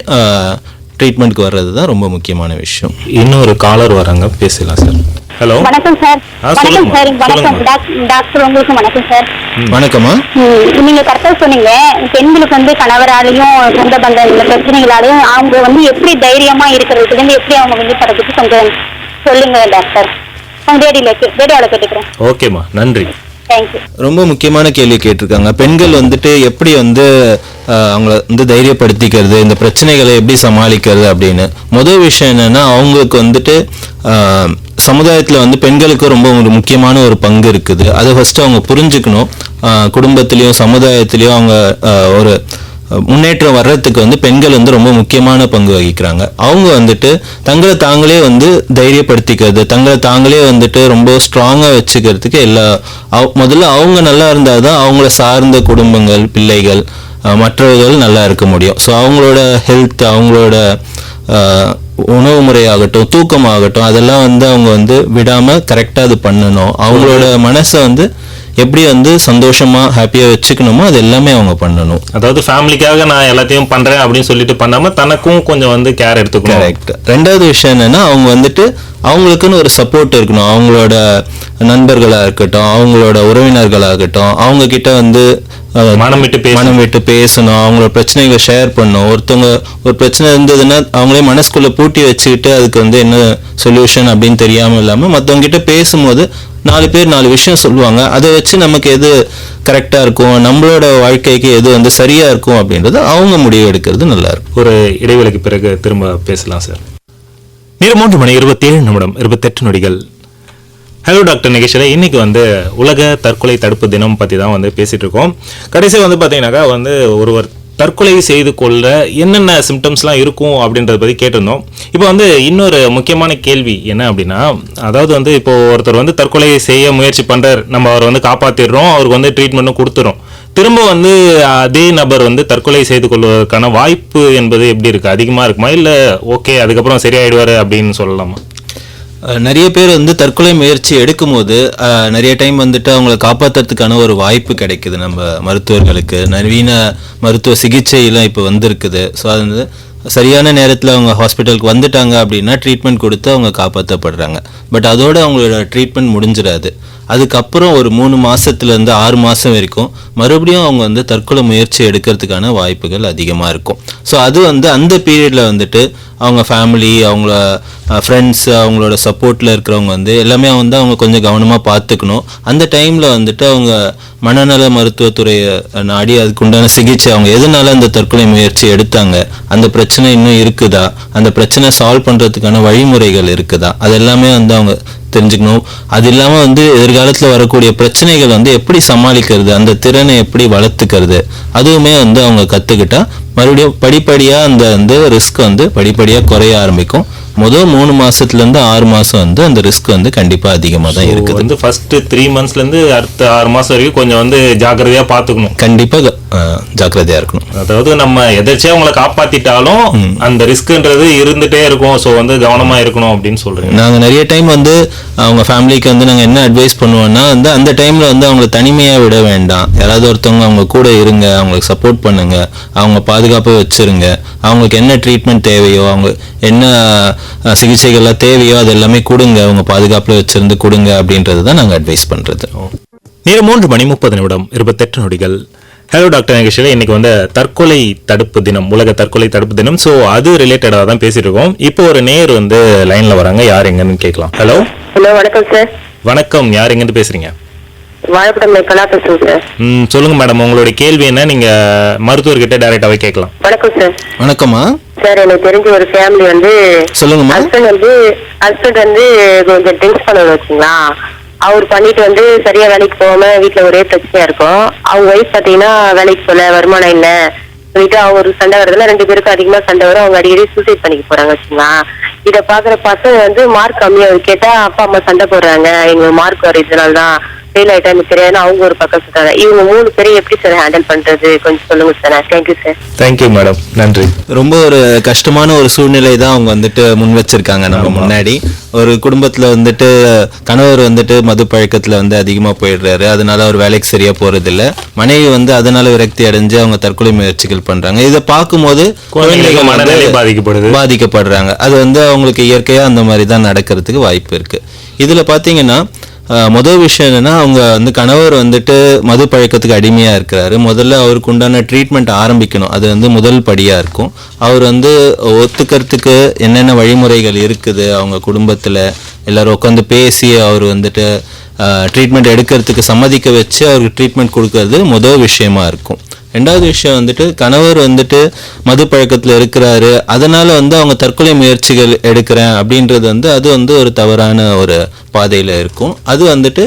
ட்ரீட்மெண்ட்க்கு வர்றது தான் ரொம்ப முக்கியமான விஷயம். இன்னும் ஒரு காலர் வராங்க, பேசலாம் சார். ஹலோ, வணக்கம் சார். வணக்கம் சார். வணக்கம் டாக்டர், உங்களுக்கு வணக்கம் சார். வணக்கம்மா. நீங்க கரெக்டா சொன்னீங்க, பெண்களுக்கு வந்து கணவராலையும் சொந்த பந்த பிரச்சனைகளாலையும் அவங்க வந்து எப்படி தைரியமா இருக்கிறதுக்கு வந்து எப்படி அவங்க வந்து படுறதுக்கு கொஞ்சம் சொல்லுங்க டாக்டர். அவங்க ரேடியோவில் கேட்டுக்கிறேன். ஓகேம்மா, நன்றி. ரொம்ப முக்கியமான கேள்வி கேட்டிருக்காங்க. பெண்கள் வந்துட்டு எப்படி வந்து அவங்கள வந்து தைரியப்படுத்திக்கிறது, இந்த பிரச்சனைகளை எப்படி சமாளிக்கிறது அப்படின்னு. முதல் விஷயம் என்னன்னா, அவங்களுக்கு வந்துட்டு சமுதாயத்தில் வந்து பெண்களுக்கு ரொம்ப ஒரு முக்கியமான ஒரு பங்கு இருக்குது. அதை ஃபர்ஸ்ட் அவங்க புரிஞ்சுக்கணும். குடும்பத்திலையும் சமுதாயத்திலையும் அவங்க ஒரு முன்னேற்றம் வர்றதுக்கு வந்து பெண்கள் வந்து ரொம்ப முக்கியமான பங்கு வகிக்கிறாங்க. அவங்க வந்துட்டு தங்களை தாங்களே வந்து தைரியப்படுத்திக்கிறது, தங்களை தாங்களே வந்துட்டு ரொம்ப ஸ்ட்ராங்காக வச்சுக்கிறதுக்கு முதல்ல அவங்க நல்லா இருந்தால் தான் அவங்கள சார்ந்த குடும்பங்கள், பிள்ளைகள், மற்றவர்கள் நல்லா இருக்க முடியும். ஸோ அவங்களோட ஹெல்த், அவங்களோட உணவு முறையாகட்டும், தூக்கமாகட்டும், அதெல்லாம் வந்து அவங்க வந்து விடாமல் கரெக்டாக அது பண்ணணும். அவங்களோட மனசை வந்து எப்படி வந்து சந்தோஷமா ஹாப்பியா வச்சுக்கணுமோ அது எல்லாமே அவங்க பண்ணணும். அதாவது ஃபேமிலிக்காக நான் எல்லாத்தையும் பண்றேன் அப்படின்னு சொல்லிட்டு பண்ணாம தனக்கும் கொஞ்சம் வந்து கேர் எடுத்துக்கணும். கரெக்ட். ரெண்டாவது விஷயம் என்னன்னா, அவங்க வந்துட்டு அவங்களுக்குன்னு ஒரு சப்போர்ட் இருக்கணும். அவங்களோட நண்பர்களா இருக்கட்டும், அவங்களோட உறவினர்களாகட்டும், அவங்க கிட்ட வந்து மனம் விட்டு பேசணும், அவங்களோட பிரச்சனைகளை ஷேர் பண்ணணும். ஒருத்தவங்க ஒரு பிரச்சனை இருந்ததுன்னா அவங்களே மனசுக்குள்ள பூட்டி வச்சுக்கிட்டு அதுக்கு வந்து என்ன சொல்யூஷன் அப்படின்னு தெரியாம இல்லாம மற்றவங்க கிட்ட பேசும்போது 4 பேர் 4 விஷயம் சொல்லுவாங்க. அதை வச்சு நமக்கு எது கரெக்டா இருக்கும், நம்மளோட வாழ்க்கைக்கு எது வந்து சரியா இருக்கும் அப்படின்றது அவங்க முடிவு எடுக்கிறது நல்லா இருக்கும். ஒரு இடைவேளைக்கு பிறகு திரும்ப பேசலாம் சார். 3 மணி 27 நிமிடம் 28 நொடிகள். ஹலோ டாக்டர் நிகழ்ச்சியில் இன்னைக்கு வந்து உலக தற்கொலை தடுப்பு தினம் பற்றி தான் வந்து பேசிட்டு இருக்கோம். கடைசியாக வந்து பார்த்தீங்கன்னாக்கா வந்து ஒருவர் தற்கொலை செய்து கொள்ள என்னென்ன சிம்டம்ஸ்லாம் இருக்கும் அப்படின்றத பற்றி கேட்டிருந்தோம். இப்போ வந்து இன்னொரு முக்கியமான கேள்வி என்ன அப்படின்னா, அதாவது வந்து இப்போ ஒருத்தர் வந்து தற்கொலை செய்ய முயற்சி பண்ணுறார், நம்ம அவரை வந்து காப்பாற்றிடுறோம், அவருக்கு வந்து ட்ரீட்மெண்ட்டும் கொடுத்துறோம். திரும்ப வந்து அதே நபர் வந்து தற்கொலை செய்து கொள்வதற்கான வாய்ப்பு என்பது எப்படி இருக்குது? அதிகமாக இருக்குமா, இல்லை ஓகே அதுக்கப்புறம் சரியாயிடுவார் அப்படின்னு சொல்லலாமா? நிறைய பேர் வந்து தற்கொலை முயற்சி எடுக்கும் போது நிறைய டைம் வந்துட்டு அவங்களை காப்பாற்றுறதுக்கான ஒரு வாய்ப்பு கிடைக்குது. நம்ம மருத்துவர்களுக்கு நவீன மருத்துவ சிகிச்சையெல்லாம் இப்போ வந்திருக்குது. ஸோ அது வந்து சரியான நேரத்தில் அவங்க ஹாஸ்பிட்டலுக்கு வந்துட்டாங்க அப்படின்னா ட்ரீட்மெண்ட் கொடுத்து அவங்க காப்பாற்றப்படுறாங்க. பட் அதோடு அவங்களோட ட்ரீட்மெண்ட் முடிஞ்சிடாது. அதுக்கப்புறம் ஒரு 3 மாதத்துலேருந்து 6 மாதம் வரைக்கும் மறுபடியும் அவங்க வந்து தற்கொலை முயற்சி எடுக்கிறதுக்கான வாய்ப்புகள் அதிகமாக இருக்கும். ஸோ அது வந்து அந்த பீரியடில் வந்துட்டு அவங்க ஃபேமிலி, அவங்கள ஃப்ரெண்ட்ஸு, அவங்களோட சப்போர்ட்டில் இருக்கிறவங்க வந்து எல்லாமே வந்து அவங்க கொஞ்சம் கவனமாக பார்த்துக்கணும். அந்த டைமில் வந்துட்டு அவங்க மனநல மருத்துவத்துறையை நாடி அதுக்குண்டான சிகிச்சை, அவங்க எதனால அந்த தற்கொலை முயற்சி எடுத்தாங்க, அந்த பிரச்சனை இன்னும் இருக்குதா, அந்த பிரச்சனை சால்வ் பண்ணுறதுக்கான வழிமுறைகள் இருக்குதா, அது எல்லாமே வந்து அவங்க தெரிஞ்சுக்கணும். அது இல்லாமல் வந்து எதிர்காலத்தில் வரக்கூடிய பிரச்சனைகள் வந்து எப்படி சமாளிக்கிறது, அந்த திறனை எப்படி வளர்த்துக்கிறது, அதுவுமே வந்து அவங்க கற்றுக்கிட்டா மறுபடியும் படிப்படியாக அந்த வந்து ரிஸ்க் வந்து படிப்படியாக குறைய ஆரம்பிக்கும். முதல் 3 மாசத்துலேருந்து 6 மாதம் வந்து அந்த ரிஸ்க் வந்து கண்டிப்பாக அதிகமாக தான் இருக்குது. வந்து ஃபர்ஸ்ட் 3 monthsலேருந்து அடுத்த 6 மாசம் வரைக்கும் கொஞ்சம் வந்து ஜாக்கிரதையா பார்த்துக்கணும். கண்டிப்பாக ஜாக்கிரதையாக இருக்கணும். அதாவது நம்ம எதாச்சும் அவங்கள காப்பாத்திட்டாலும் அந்த ரிஸ்க்ன்றது இருந்துட்டே இருக்கும். ஸோ வந்து கவனமா இருக்கணும் அப்படின்னு சொல்றீங்க. நாங்கள் நிறைய டைம் வந்து அவங்க ஃபேமிலிக்கு வந்து நாங்கள் என்ன அட்வைஸ் பண்ணுவோம்னா வந்து அந்த டைமில் வந்து அவங்களை தனிமையாக விட வேண்டாம். யாராவது ஒருத்தவங்க அவங்க கூட இருங்க, அவங்களுக்கு சப்போர்ட் பண்ணுங்க, அவங்க பாதுகாப்பாக வச்சுருங்க. அவங்களுக்கு என்ன ட்ரீட்மெண்ட் தேவையோ, அவங்க என்ன சிகிச்சைகள்லாம் தேவையோ அது எல்லாமே கொடுங்க, அவங்க பாதுகாப்பில் வச்சுருந்து கொடுங்க அப்படின்றது தான் நாங்கள் அட்வைஸ் பண்ணுறது. நேரம் 3:30 28 நொடிகள். ஹலோ டாக்டர் நிகழ்ச்சியில் இன்னைக்கு வந்து தற்கொலை தடுப்பு தினம், உலக தற்கொலை தடுப்பு தினம். ஸோ அது ரிலேட்டடாக தான் பேசிட்டு இருக்கோம். இப்போ ஒரு நேர் வந்து லைன்ல வராங்க, யார் எங்கன்னு கேட்கலாம். ஹலோ வணக்கம் சார். வணக்கம், யார் எங்கன்னு பேசுறீங்க? வாழைப்படம் கலா பேசுறேன் சார். சொல்லுங்க மேடம், உங்களுடைய கேள்வி என்ன? நீங்க மருத்துவர்கிட்ட டைரக்டாவே கேட்கலாம். வணக்கம் சார். வணக்கம்மா. சார், எனக்கு தெரிஞ்ச ஒரு ஃபேமிலி வந்து சொல்லுங்கம்மா. ஹஸ்பண்ட் வந்து கொஞ்சம் ட்ரிங்க்ஸ் பண்ணணும் வச்சுங்களா. அவர் பண்ணிட்டு வந்து சரியா வேலைக்கு போகாம வீட்டுல ஒரே பிரச்சனையா இருக்கும். அவங்க ஒய்ஃப் பாத்தீங்கன்னா வேலைக்கு போல, வருமானம் இல்ல சொல்லிட்டு அவங்க ஒரு சண்டை வரதுல 2 பேருக்கும் அதிகமா சண்டை வரும். அவங்க அடிக்கடி சூசைட் பண்ணிக்க போறாங்க வச்சுங்களா. இத பாக்குற பசங்க வந்து மார்க் கம்மியா கேட்டா அப்பா அம்மா சண்டை போடுறாங்க, எங்க மார்க் வர இதனால்தான் ஃபெயில் ஆயிட்டா எனக்கு தெரியாது, அவங்க ஒரு பக்கம் சொல்றாங்க. இவங்க 3 பேரும் எப்படி சார் ஹேண்டில் பண்றது கொஞ்சம் சொல்லுங்க sir. Thank you sir. Thank you madam, நன்றி. ரொம்ப ஒரு கஷ்டமான ஒரு சூழ்நிலை தான் அவங்க வந்துட்டு முன் வச்சிருக்காங்க நம்ம முன்னாடி. ஒரு குடும்பத்துல வந்துட்டு கணவர் வந்துட்டு மது பழக்கத்துல வந்து அதிகமா போயிடுறாரு, அதனால அவர் வேலைக்கு சரியா போறது இல்ல. மனைவி வந்து அதனால விரக்தி அடைஞ்சு அவங்க தற்கொலை முயற்சிகள் பண்றாங்க. இதை பார்க்கும்போது குழந்தைகள் மனநிலை பாதிக்கப்படுறாங்க. அது வந்து அவங்களுக்கு இயற்கையா அந்த மாதிரி தான் நடக்கிறதுக்கு வாய்ப்பு இருக்கு. இதுல பாத்தீங்கன்னா முதல் விஷயம் என்னன்னா, அவங்க வந்து கணவர் வந்துட்டு மது பழக்கத்துக்கு அடிமையா இருக்கிறாரு. முதல்ல அவருக்கு உண்டான ட்ரீட்மெண்ட் ஆரம்பிக்கணும். அது வந்து முதல் படியா இருக்கும். அவர் வந்து ஒத்துக்கிறதுக்கு என்னென்ன வழிமுறைகள் இருக்குது, அவங்க குடும்பத்துல எல்லாரும் உட்காந்து பேசி அவர் வந்துட்டு ட்ரீட்மெண்ட் எடுக்கிறதுக்கு சம்மதிக்க வச்சு அவருக்கு ட்ரீட்மெண்ட் கொடுக்கறது முதல் விஷயமா இருக்கும். 2வது விஷயம் வந்துட்டு, கணவர் வந்துட்டு மது பழக்கத்தில் இருக்கிறாரு, அதனால வந்து அவங்க தற்கொலை முயற்சிகள் எடுக்கிறேன் அப்படின்றது வந்து அது வந்து ஒரு தவறான ஒரு பாதையில் இருக்கும். அது வந்துட்டு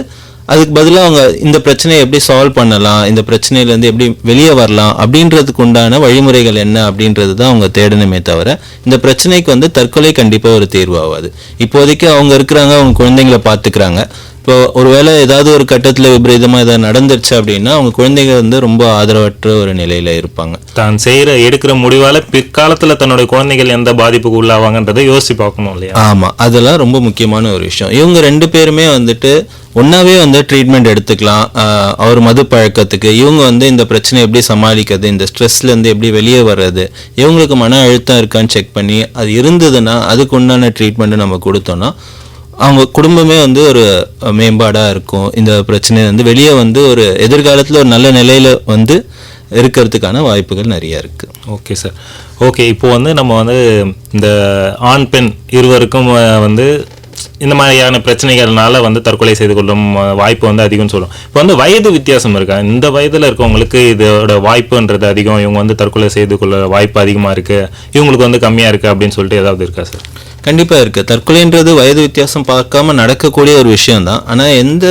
அதுக்கு பதிலாக அவங்க இந்த பிரச்சனையை எப்படி சால்வ் பண்ணலாம், இந்த பிரச்சனையிலேருந்து எப்படி வெளியே வரலாம் அப்படின்றதுக்கு உண்டான வழிமுறைகள் என்ன அப்படின்றது தான் அவங்க தேடணுமே தவிர இந்த பிரச்சனைக்கு வந்து தற்கொலை கண்டிப்பாக ஒரு தீர்வு ஆகாது. இப்போதைக்கு அவங்க இருக்கிறாங்க, அவங்க குழந்தைங்களை பார்த்துக்கிறாங்க. இப்போ ஒருவேளை ஏதாவது ஒரு கட்டத்தில் விபரீதமாக ஏதாவது நடந்துருச்சு அப்படின்னா அவங்க குழந்தைங்க வந்து ரொம்ப ஆதரவற்ற ஒரு நிலையில இருப்பாங்க. தான் எடுக்கிற முடிவால பிற்காலத்துல தன்னுடைய குழந்தைகள் எந்த பாதிப்புக்கு உள்ளாவாங்கன்றதை யோசிச்சு பார்க்கணும் இல்லையா? ஆமா, அதெல்லாம் ரொம்ப முக்கியமான ஒரு விஷயம். இவங்க 2 பேருமே வந்துட்டு ஒன்னாவே வந்து ட்ரீட்மெண்ட் எடுத்துக்கலாம். அவர் மது பழக்கத்துக்கு இவங்க வந்து இந்த பிரச்சனை எப்படி சமாளிக்கிறது, இந்த ஸ்ட்ரெஸ்ல இருந்து எப்படி வெளியே வர்றது, இவங்களுக்கு மன அழுத்தம் இருக்கான்னு செக் பண்ணி அது இருந்ததுன்னா அதுக்கு உண்டான ட்ரீட்மெண்ட் நம்ம கொடுத்தோம்னா அவங்க குடும்பமே வந்து ஒரு மேம்பாடாக இருக்கும். இந்த பிரச்சனை வந்து வெளியே வந்து ஒரு எதிர்காலத்தில் ஒரு நல்ல நிலையில் வந்து இருக்கிறதுக்கான வாய்ப்புகள் நிறைய இருக்குது. Okay sir. ஓகே, இப்போ வந்து நம்ம வந்து இந்த ஆண் பெண் இருவருக்கும் வந்து இந்த மாதிரியான பிரச்சனைகள்னால வந்து தற்கொலை செய்து கொள்ளும் வாய்ப்பு வந்து அதிகம்னு சொல்லும். இப்போ வந்து வயது வித்தியாசம் இருக்கா? இந்த வயதில் இருக்கவங்களுக்கு இதோட வாய்ப்புன்றது அதிகம், இவங்க வந்து தற்கொலை செய்து கொள்ள வாய்ப்பு அதிகமாக இருக்குது, இவங்களுக்கு வந்து கம்மியாக இருக்குது அப்படின்னு சொல்லிட்டு ஏதாவது இருக்கா சார்? கண்டிப்பாக இருக்குது. தற்கொலைன்றது வயது வித்தியாசம் பார்க்காம நடக்கக்கூடிய ஒரு விஷயம்தான். ஆனால் எந்த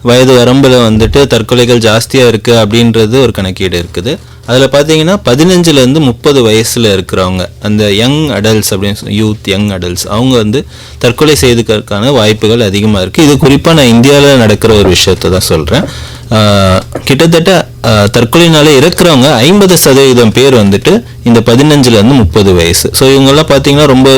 வயது வரம்பில் வந்துட்டு தற்கொலைகள் ஜாஸ்தியாக இருக்குது அப்படின்றது ஒரு கணக்கீடு இருக்குது. அதில் பார்த்தீங்கன்னா 15லேருந்து 30 வயசில் இருக்கிறவங்க, அந்த யங் அடல்ட்ஸ் அப்படின்னு யூத் யங் அடல்ட்ஸ், அவங்க வந்து தற்கொலை செய்துக்கிறதுக்கான வாய்ப்புகள் அதிகமாக இருக்குது. இது குறிப்பாக நான் இந்தியாவில் நடக்கிற ஒரு விஷயத்தை தான் சொல்கிறேன். கிட்டத்தட்ட தற்கொலைனால இறக்குறவங்க 50% பேர் வந்துட்டு இந்த 15லேருந்து 30 வயசு. ஸோ இவங்கெல்லாம் பார்த்தீங்கன்னா ரொம்ப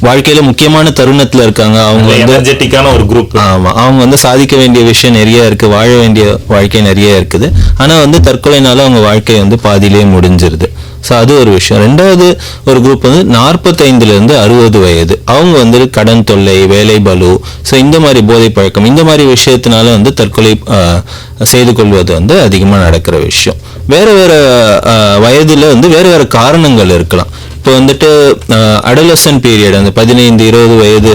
வாழ்க்கையில முக்கியமான தருணத்துல இருக்காங்க. அவங்க எனர்ஜெட்டிக்கான ஒரு குரூப். ஆமா, அவங்க வந்து சாதிக்க வேண்டிய விஷயம் நிறைய இருக்கு, வாழ வேண்டிய வாழ்க்கை நிறைய இருக்குது. ஆனா வந்து தற்கொலைனால அவங்க வாழ்க்கை வந்து பாதியிலேயே முடிஞ்சிருது. ஸோ அது ஒரு விஷயம். 2வது ஒரு குரூப் வந்து 45லேருந்து 60 வயது. அவங்க வந்து கடன் தொல்லை, வேலை பளு, ஸோ இந்த மாதிரி போதை பழக்கம், இந்த மாதிரி விஷயத்தினால வந்து தற்கொலை செய்து கொள்வது வந்து அதிகமாக நடக்கிற விஷயம். வேற வேற வயதுல வந்து வேற வேற காரணங்கள் இருக்கலாம். இப்போ வந்துட்டு அடலசன் பீரியட், அந்த 15-20 வயது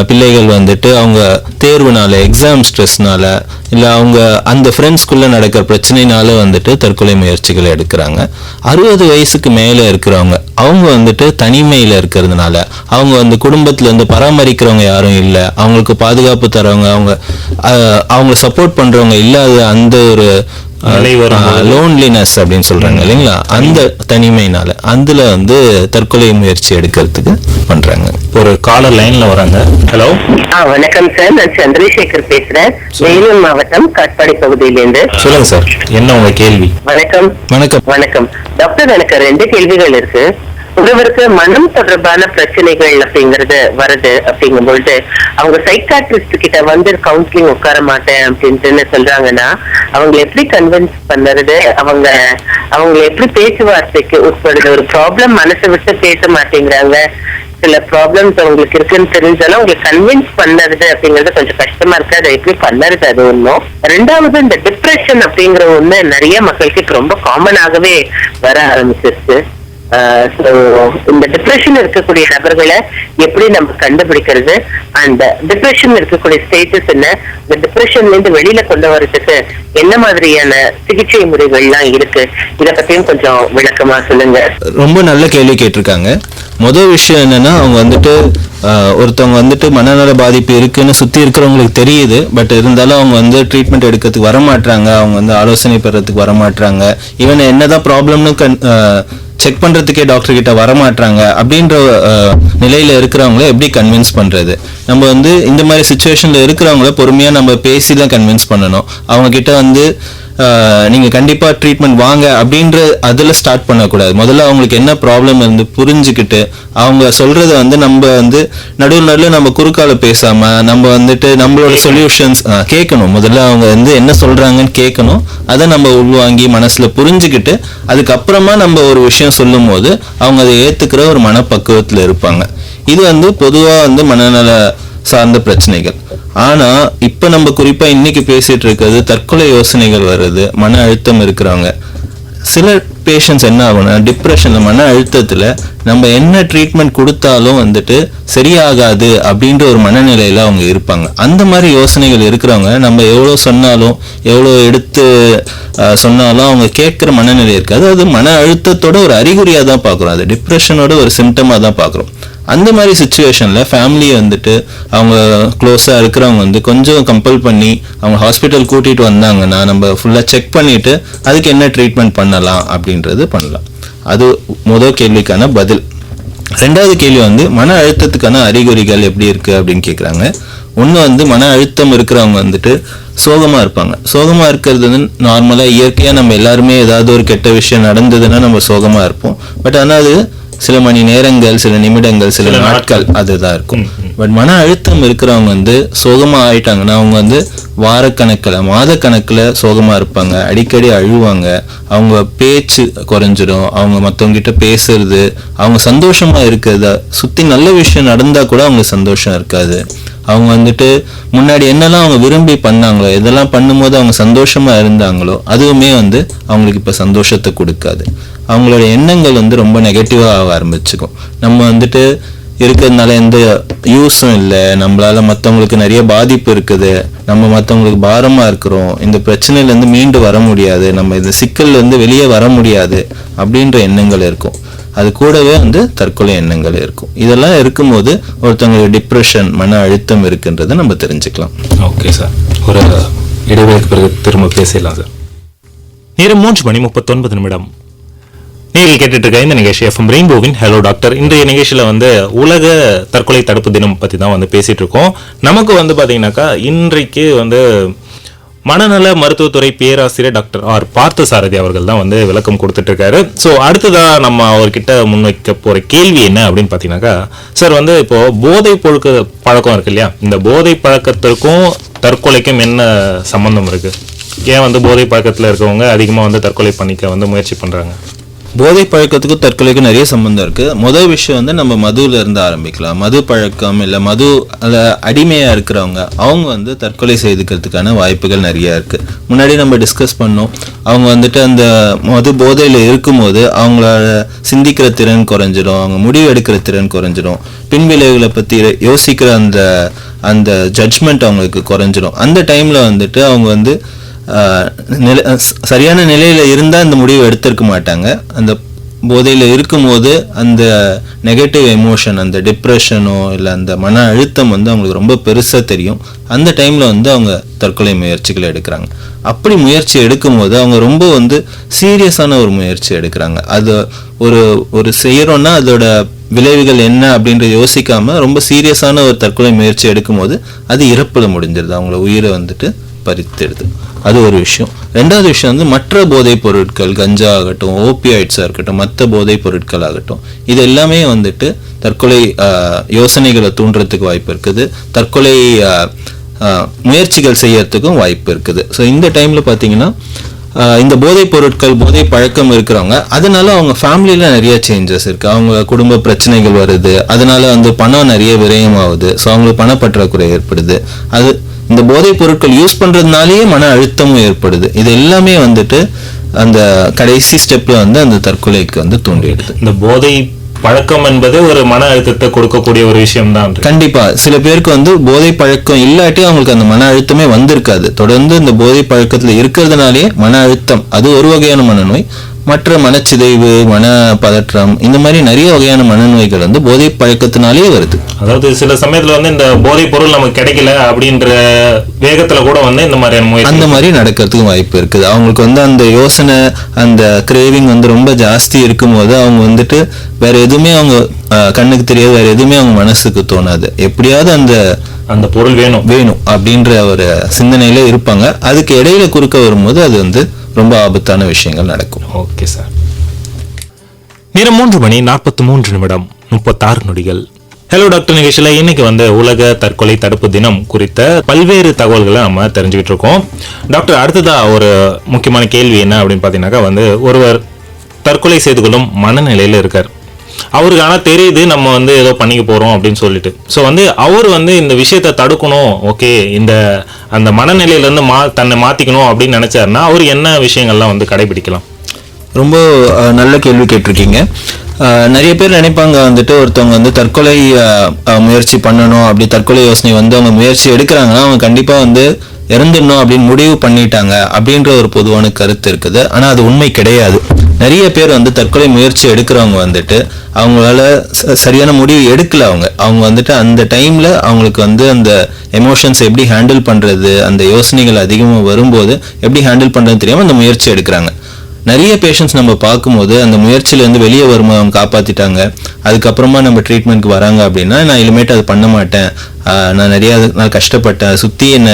பிள்ளைகள் வந்துட்டு அவங்க தேர்வுனால, எக்ஸாம் ஸ்ட்ரெஸ்னால, இல்லை அவங்க அந்த ஃப்ரெண்ட்ஸ்குள்ளே நடக்கிற பிரச்சனைனால வந்துட்டு தற்கொலை முயற்சிகள் எடுக்கிறாங்க. 60 வயசுக்கு மேலே இருக்கிறவங்க அவங்க வந்துட்டு தனிமையில் இருக்கிறதுனால, அவங்க வந்து குடும்பத்தில் வந்து பராமரிக்கிறவங்க யாரும் இல்லை, அவங்களுக்கு பாதுகாப்பு தரவங்க, அவங்க சப்போர்ட் பண்ணுறவங்க இல்லாத அந்த ஒரு நிலை வரும் லோன்லினஸ் அப்படின்னு சொல்றாங்க இல்லைங்களா, அந்த தனிமையினால அதுல வந்து தற்கொலை முயற்சி எடுக்கிறதுக்கு பண்றாங்க. ஒரு காலர் லைன்ல வராங்க. ஹலோ, வணக்கம் சார், நான் சந்திரசேகர் பேசுறேன், வேலூர் மாவட்டம் காட்பாடி பகுதியிலிருந்து. சொல்லுங்க சார், என்ன உங்க கேள்வி? வணக்கம். வணக்கம். வணக்கம் டாக்டர், எனக்கு 2 கேள்விகள் இருக்கு. ஒருவருக்கு மனம் தொடர்பான பிரச்சனைகள் அப்படிங்கறது வருது அப்படிங்கும் பொழுது அவங்க சைக்காட்ரிஸ்ட் கிட்ட வந்து கவுன்சிலிங் உட்கார மாட்டேன் அப்படின்ட்டு சொல்றாங்கன்னா அவங்க எப்படி கன்வின்ஸ் பண்ணுறது, அவங்க எப்படி பேச்சுவார்த்தைக்கு உட்படுது? ஒரு ப்ராப்ளம் மனசை விட்டு பேச மாட்டேங்கிறாங்க, சில ப்ராப்ளம்ஸ் அவங்களுக்கு இருக்குன்னு தெரிஞ்சாலும் அவங்களுக்கு கன்வின்ஸ் பண்ணறது அப்படிங்கறது கொஞ்சம் கஷ்டமா இருக்கு. அதை எப்படி பண்ணறது, அது ஒண்ணும். 2வது, இந்த டிப்ரெஷன் அப்படிங்கிற ஒண்ணு நிறைய மக்களுக்கு ரொம்ப காமனாகவே வர ஆரம்பிச்சிருச்சு. இந்த டிப்ரெஷன் இருக்கக்கூடிய நபர்களை எப்படி நம்ம கண்டுபிடிக்கிறது, அந்த டிப்ரெஷன் இருக்கக்கூடிய ஸ்டேட்டஸ் என்ன, இந்த டிப்ரெஷன்ல இருந்து வெளியில கொண்டு வர்றதுக்கு என்ன மாதிரியான சிகிச்சை முறைகள்லாம் இருக்கு, இத பத்தியும் கொஞ்சம் விளக்கமா சொல்லுங்க. ரொம்ப நல்ல கேள்வி கேட்டிருக்காங்க. முதல் விஷயம் என்னன்னா, அவங்க வந்துட்டு ஒருத்தவங்க வந்துட்டு மனநல பாதிப்பு இருக்குன்னு சுத்தி இருக்கிறவங்களுக்கு தெரியுது, பட் இருந்தாலும் அவங்க வந்து ட்ரீட்மெண்ட் எடுக்கிறதுக்கு வரமாட்டாங்க, அவங்க வந்து ஆலோசனை பெறத்துக்கு வரமாட்டாங்க, ஈவன் என்னதான் ப்ராப்ளம்னு செக் பண்றதுக்கே டாக்டர் கிட்ட வரமாட்டாங்க. அப்படின்ற நிலையில இருக்கிறவங்கள எப்படி கன்வின்ஸ் பண்றது? நம்ம வந்து இந்த மாதிரி சுச்சுவேஷன்ல இருக்கிறவங்கள பொறுமையா நம்ம பேசி தான் கன்வின்ஸ் பண்ணணும். அவங்க கிட்ட வந்து நீங்க கண்டிப்பா ட்ரீட்மெண்ட் வாங்க அப்படின்ற அதுல ஸ்டார்ட் பண்ணக்கூடாது. முதல்ல அவங்களுக்கு என்ன ப்ராப்ளம் இருந்து புரிஞ்சுக்கிட்டு அவங்க சொல்றத வந்து நம்ம வந்து நடுவில் நம்ம குறுக்கால பேசாம நம்ம வந்துட்டு நம்மளோட சொல்யூஷன்ஸ் கேட்கணும். முதல்ல அவங்க வந்து என்ன சொல்றாங்கன்னு கேட்கணும், அதை நம்ம உள்வாங்கி மனசுல புரிஞ்சுக்கிட்டு அதுக்கப்புறமா நம்ம ஒரு விஷயம் சொல்லும் போது அவங்க அதை ஏத்துக்கிற ஒரு மனப்பக்குவத்துல இருப்பாங்க. இது வந்து பொதுவா வந்து மனநல சார்ந்த பிரச்சனைகள். ஆனா இப்ப நம்ம குறிப்பா இன்னைக்கு பேசிட்டு இருக்கிறது தற்கொலை யோசனைகள் வருது, மன அழுத்தம் இருக்கிறவங்க. சில பேஷண்ட்ஸ் என்ன ஆகும்னா, டிப்ரெஷன்ல மன அழுத்தத்துல நம்ம என்ன ட்ரீட்மெண்ட் கொடுத்தாலும் வந்துட்டு சரியாகாது அப்படின்ற ஒரு மனநிலையில அவங்க இருப்பாங்க. அந்த மாதிரி யோசனைகள் இருக்கிறவங்க நம்ம எவ்வளோ சொன்னாலும் எவ்வளோ எடுத்து சொன்னாலும் அவங்க கேட்குற மனநிலை இருக்காது. அது மன அழுத்தத்தோட ஒரு அறிகுறியா தான் பார்க்குறோம், அது டிப்ரெஷனோட ஒரு சிம்டமா தான் பார்க்குறோம். அந்த மாதிரி சுச்சுவேஷன்ல ஃபேமிலியை வந்துட்டு அவங்க க்ளோஸா இருக்கிறவங்க வந்து கொஞ்சம் கம்பல் பண்ணி அவங்க ஹாஸ்பிட்டல் கூட்டிட்டு வந்தாங்கன்னா நம்ம ஃபுல்லா செக் பண்ணிட்டு அதுக்கு என்ன ட்ரீட்மெண்ட் பண்ணலாம் அப்படின்றது பண்ணலாம். அது முதல் கேள்விக்கான பதில். 2வது கேள்வி வந்து மன அழுத்தத்துக்கான அறிகுறிகள் எப்படி இருக்கு அப்படின்னு கேட்குறாங்க. ஒன்று வந்து மன அழுத்தம் இருக்கிறவங்க வந்துட்டு சோகமா இருப்பாங்க. சோகமா இருக்கிறது வந்து நார்மலா இயற்கையா நம்ம எல்லாருமே ஏதாவது ஒரு கெட்ட விஷயம் நடந்ததுன்னா நம்ம சோகமா இருப்போம். பட் ஆனால் அது சில மணி நேரங்கள், சில நிமிடங்கள், சில நாட்கள் அதுதான் இருக்கும். பட் மன அழுத்தம் இருக்கிறவங்க வந்து சோகமா ஆயிட்டாங்கன்னா அவங்க வந்து வாரக்கணக்கில் மாதக்கணக்கில் சோகமா இருப்பாங்க, அடிக்கடி அழுவாங்க, அவங்க பேச்சு குறைஞ்சிடும், அவங்க மற்றவங்க கிட்ட பேசுறது, அவங்க சந்தோஷமா இருக்கிறத சுத்தி நல்ல விஷயம் நடந்தா கூட அவங்களுக்கு சந்தோஷம் இருக்காது. அவங்க வந்துட்டு முன்னாடி என்னெல்லாம் அவங்க விரும்பி பண்ணாங்களோ, இதெல்லாம் பண்ணும்போது அவங்க சந்தோஷமா இருந்தாங்களோ அதுவுமே வந்து அவங்களுக்கு இப்ப சந்தோஷத்தை கொடுக்காது. அவங்களோட எண்ணங்கள் வந்து ரொம்ப நெகட்டிவா ஆக ஆரம்பிச்சுக்கும். நம்ம வந்துட்டு இருக்கிறதுனால எந்த யூஸும் இல்லை, நம்மளால மற்றவங்களுக்கு நிறைய பாதிப்பு இருக்குது, நம்ம மற்றவங்களுக்கு பாரமா இருக்கிறோம், இந்த பிரச்சனையில இருந்து மீண்டு வர முடியாது, நம்ம இந்த சிக்கல்ல இருந்து வெளியே வர முடியாது அப்படின்ற எண்ணங்கள் இருக்கும். அது கூடவே வந்து தற்கொலை எண்ணங்கள் இருக்கும். இதெல்லாம் இருக்கும்போது ஒருத்தவங்களுக்கு டிப்ரெஷன், மன அழுத்தம் இருக்குன்றதை நம்ம தெரிஞ்சுக்கலாம். ஓகே சார், ஒரு இடைவேளைக்கு பிறகு திரும்ப பேசலாம் சார். நேரம் 3:39. நீங்கள் கேட்டுட்டு இருக்க இந்த நிகழ்ச்சி எஃப்எம் ரெயின்போவின் ஹலோ டாக்டர். இன்றைய நிகழ்ச்சியில் வந்து உலக தற்கொலை தடுப்பு தினம் பற்றி தான் வந்து பேசிட்டு இருக்கோம். நமக்கு வந்து பார்த்தீங்கன்னாக்கா இன்றைக்கு வந்து மனநல மருத்துவத்துறை பேராசிரியர் டாக்டர் ஆர் பார்த்தசாரதி அவர்கள் தான் வந்து விளக்கம் கொடுத்துட்டு இருக்காரு. ஸோ அடுத்ததாக நம்ம அவர்கிட்ட முன்வைக்க போகிற கேள்வி என்ன அப்படின்னு பார்த்தீங்கன்னாக்கா, சார் வந்து இப்போ போதை பழக்கம் இருக்கு இல்லையா, இந்த போதை பழக்கத்திற்கும் தற்கொலைக்கும் என்ன சம்பந்தம் இருக்கு? ஏன் வந்து போதை பழக்கத்தில் இருக்கவங்க அதிகமாக வந்து தற்கொலை பண்ணிக்க வந்து முயற்சி பண்ணுறாங்க? போதை பழக்கத்துக்கும் தற்கொலைக்கும் நிறைய சம்பந்தம் இருக்கு. முதல் விஷயம் வந்து நம்ம மதுல இருந்து ஆரம்பிக்கலாம். மது பழக்கம் இல்லை மது அடிமையா இருக்கிறவங்க அவங்க வந்து தற்கொலை செய்துக்கிறதுக்கான வாய்ப்புகள் நிறைய இருக்கு. முன்னாடி நம்ம டிஸ்கஸ் பண்ணோம், அவங்க வந்துட்டு அந்த மது போதையில இருக்கும்போது அவங்களோட சிந்திக்கிற திறன் குறைஞ்சிடும், அவங்க முடிவு எடுக்கிற திறன் குறைஞ்சிடும், பின்விளைவுகளை பத்தி யோசிக்கிற அந்த ஜட்ஜ்மெண்ட் அவங்களுக்கு குறைஞ்சிடும். அந்த டைம்ல வந்துட்டு அவங்க வந்து சரியான நிலையில இருந்தா இந்த முடிவு எடுத்திருக்க மாட்டாங்க. அந்த போதையில் இருக்கும்போது அந்த நெகட்டிவ் எமோஷன், அந்த டிப்ரெஷனோ இல்லை அந்த மன அழுத்தம் வந்து அவங்களுக்கு ரொம்ப பெருசாக தெரியும். அந்த டைமில் வந்து அவங்க தற்கொலை முயற்சிகளை எடுக்கிறாங்க. அப்படி முயற்சி எடுக்கும்போது அவங்க ரொம்ப வந்து சீரியஸான ஒரு முயற்சி எடுக்கிறாங்க. அது ஒரு செய்கிறோன்னா அதோட விளைவுகள் என்ன அப்படின்ற யோசிக்காம ரொம்ப சீரியஸான ஒரு தற்கொலை முயற்சி எடுக்கும்போது அது இறப்புல முடிஞ்சிருது, அவங்கள உயிரை வந்துட்டு பறித்தெடுது. அது ஒரு விஷயம். ரெண்டாவது விஷயம் வந்து மற்ற போதைப் பொருட்கள், கஞ்சா ஆகட்டும், ஓபியாய்ட்ஸாக இருக்கட்டும், மற்ற போதைப் பொருட்கள் ஆகட்டும், இது எல்லாமே வந்துட்டு தற்கொலை யோசனைகளை தூண்டுறதுக்கு வாய்ப்பு இருக்குது, தற்கொலை முயற்சிகள் செய்யறதுக்கும் வாய்ப்பு இருக்குது. ஸோ இந்த டைமில் பார்த்தீங்கன்னா இந்த போதைப் பொருட்கள், போதை பழக்கம் இருக்கிறவங்க, அதனால அவங்க ஃபேமிலியில் நிறைய சேஞ்சஸ் இருக்குது. அவங்க குடும்ப பிரச்சனைகள் வருது, அதனால வந்து பணம் நிறைய விரயமாகுது. ஸோ அவங்களுக்கு பணப்பற்றாக்குறை ஏற்படுது. அது இந்த போதைப் பொருட்கள் யூஸ் பண்ணுறதுனாலேயே மன அழுத்தமும் ஏற்படுது. இது எல்லாமே வந்துட்டு அந்த கடைசி ஸ்டெப்ல வந்து அந்த தற்கொலைக்கு வந்து தூண்டிடுது. இந்த போதை பழக்கம் என்பது ஒரு மன அழுத்தத்தை கொடுக்கக்கூடிய ஒரு விஷயம் தான். கண்டிப்பா சில பேருக்கு வந்து போதை பழக்கம் இல்லாட்டி அவங்களுக்கு அந்த மன அழுத்தமே வந்திருக்காது. தொடர்ந்து இந்த போதை பழக்கத்துல இருக்கிறதுனாலே மன அழுத்தம், அது ஒரு வகையான மனநோய். மற்ற மனச்சிதைவு, மன பதற்றம், இந்த மாதிரி நிறைய வகையான மனநோய்கள் வந்து போதை பழக்கத்தினாலே வருது. அதாவது சில சமயத்துல வந்து இந்த போதை பொருள் நமக்கு கிடைக்கல அப்படின்ற வேகத்துல கூட வந்து இந்த மாதிரியான அந்த மாதிரி நடக்கிறதுக்கு வாய்ப்பு இருக்குது. அவங்களுக்கு வந்து அந்த யோசனை, அந்த கிரேவிங் வந்து ரொம்ப ஜாஸ்தி இருக்கும்போது அவங்க வந்துட்டு வேற எதுவுமே அவங்க கண்ணுக்கு தெரியாது, வேற எதுவுமே அவங்க மனசுக்கு தோணாது. எப்படியாவது அந்த பொருள் வேணும் அப்படின்ற ஒரு சிந்தனையில இருப்பாங்க. அதுக்கு இடையில குறுக்க வரும்போது அது வந்து ரொம்ப ஆபத்தான விஷயங்கள் நடக்கும். Okay sir. நேரம் 3:43 ஹலோ டாக்டர் நிகழ்ச்சியில் இன்னைக்கு வந்து உலக தற்கொலை தடுப்பு தினம் குறித்த பல்வேறு தகவல்களை நம்ம தெரிஞ்சுக்கிட்டு இருக்கோம். டாக்டர், அடுத்ததா ஒரு முக்கியமான கேள்வி என்ன அப்படின்னு பார்த்தீங்கன்னாக்கா வந்து ஒருவர் தற்கொலை செய்து கொள்ளும் மனநிலையில் இருக்கார். அவருக்கு ஆனால் தெரியுது நம்ம வந்து ஏதோ பண்ணிக்க போகிறோம் அப்படின்னு சொல்லிட்டு. ஸோ வந்து அவர் வந்து இந்த விஷயத்தை தடுக்கணும், ஓகே இந்த அந்த மனநிலையிலேருந்து தன்னை மாற்றிக்கணும் அப்படின்னு நினச்சாருன்னா அவர் என்ன விஷயங்கள்லாம் வந்து கடைபிடிக்கலாம்? ரொம்ப நல்ல கேள்வி கேட்டிருக்கீங்க. நிறைய பேர் நினைப்பாங்க வந்துட்டு ஒருத்தவங்க வந்து தற்கொலை முயற்சி பண்ணணும், அப்படி தற்கொலை யோசனை வந்து அவங்க முயற்சி எடுக்கிறாங்கன்னா அவங்க கண்டிப்பாக வந்து இறந்துடணும் அப்படின்னு முடிவு பண்ணிட்டாங்க அப்படின்ற ஒரு பொதுவான கருத்து இருக்குது. ஆனால் அது உண்மை கிடையாது. நிறைய பேர் வந்து தற்கொலை முயற்சி எடுக்கிறவங்க வந்துட்டு அவங்களால சரியான முடிவு எடுக்கல. அவங்க வந்துட்டு அந்த டைம்ல அவங்களுக்கு வந்து அந்த எமோஷன்ஸ் எப்படி ஹேண்டில் பண்றது, அந்த யோசனைகள் அதிகமாக வரும்போது எப்படி ஹேண்டில் பண்றதுன்னு தெரியாம அந்த முயற்சி எடுக்கிறாங்க. நிறைய பேஷண்ட்ஸ் நம்ம பார்க்கும்போது அந்த முயற்சியிலேருந்து வெளியே வரும்போது அவங்க காப்பாற்றிட்டாங்க, அதுக்கப்புறமா நம்ம ட்ரீட்மெண்ட்க்கு வராங்க அப்படின்னா நான் இனிமேட்டு அது பண்ண மாட்டேன், நான் நிறைய நான் கஷ்டப்பட்டேன், சுற்றி என்ன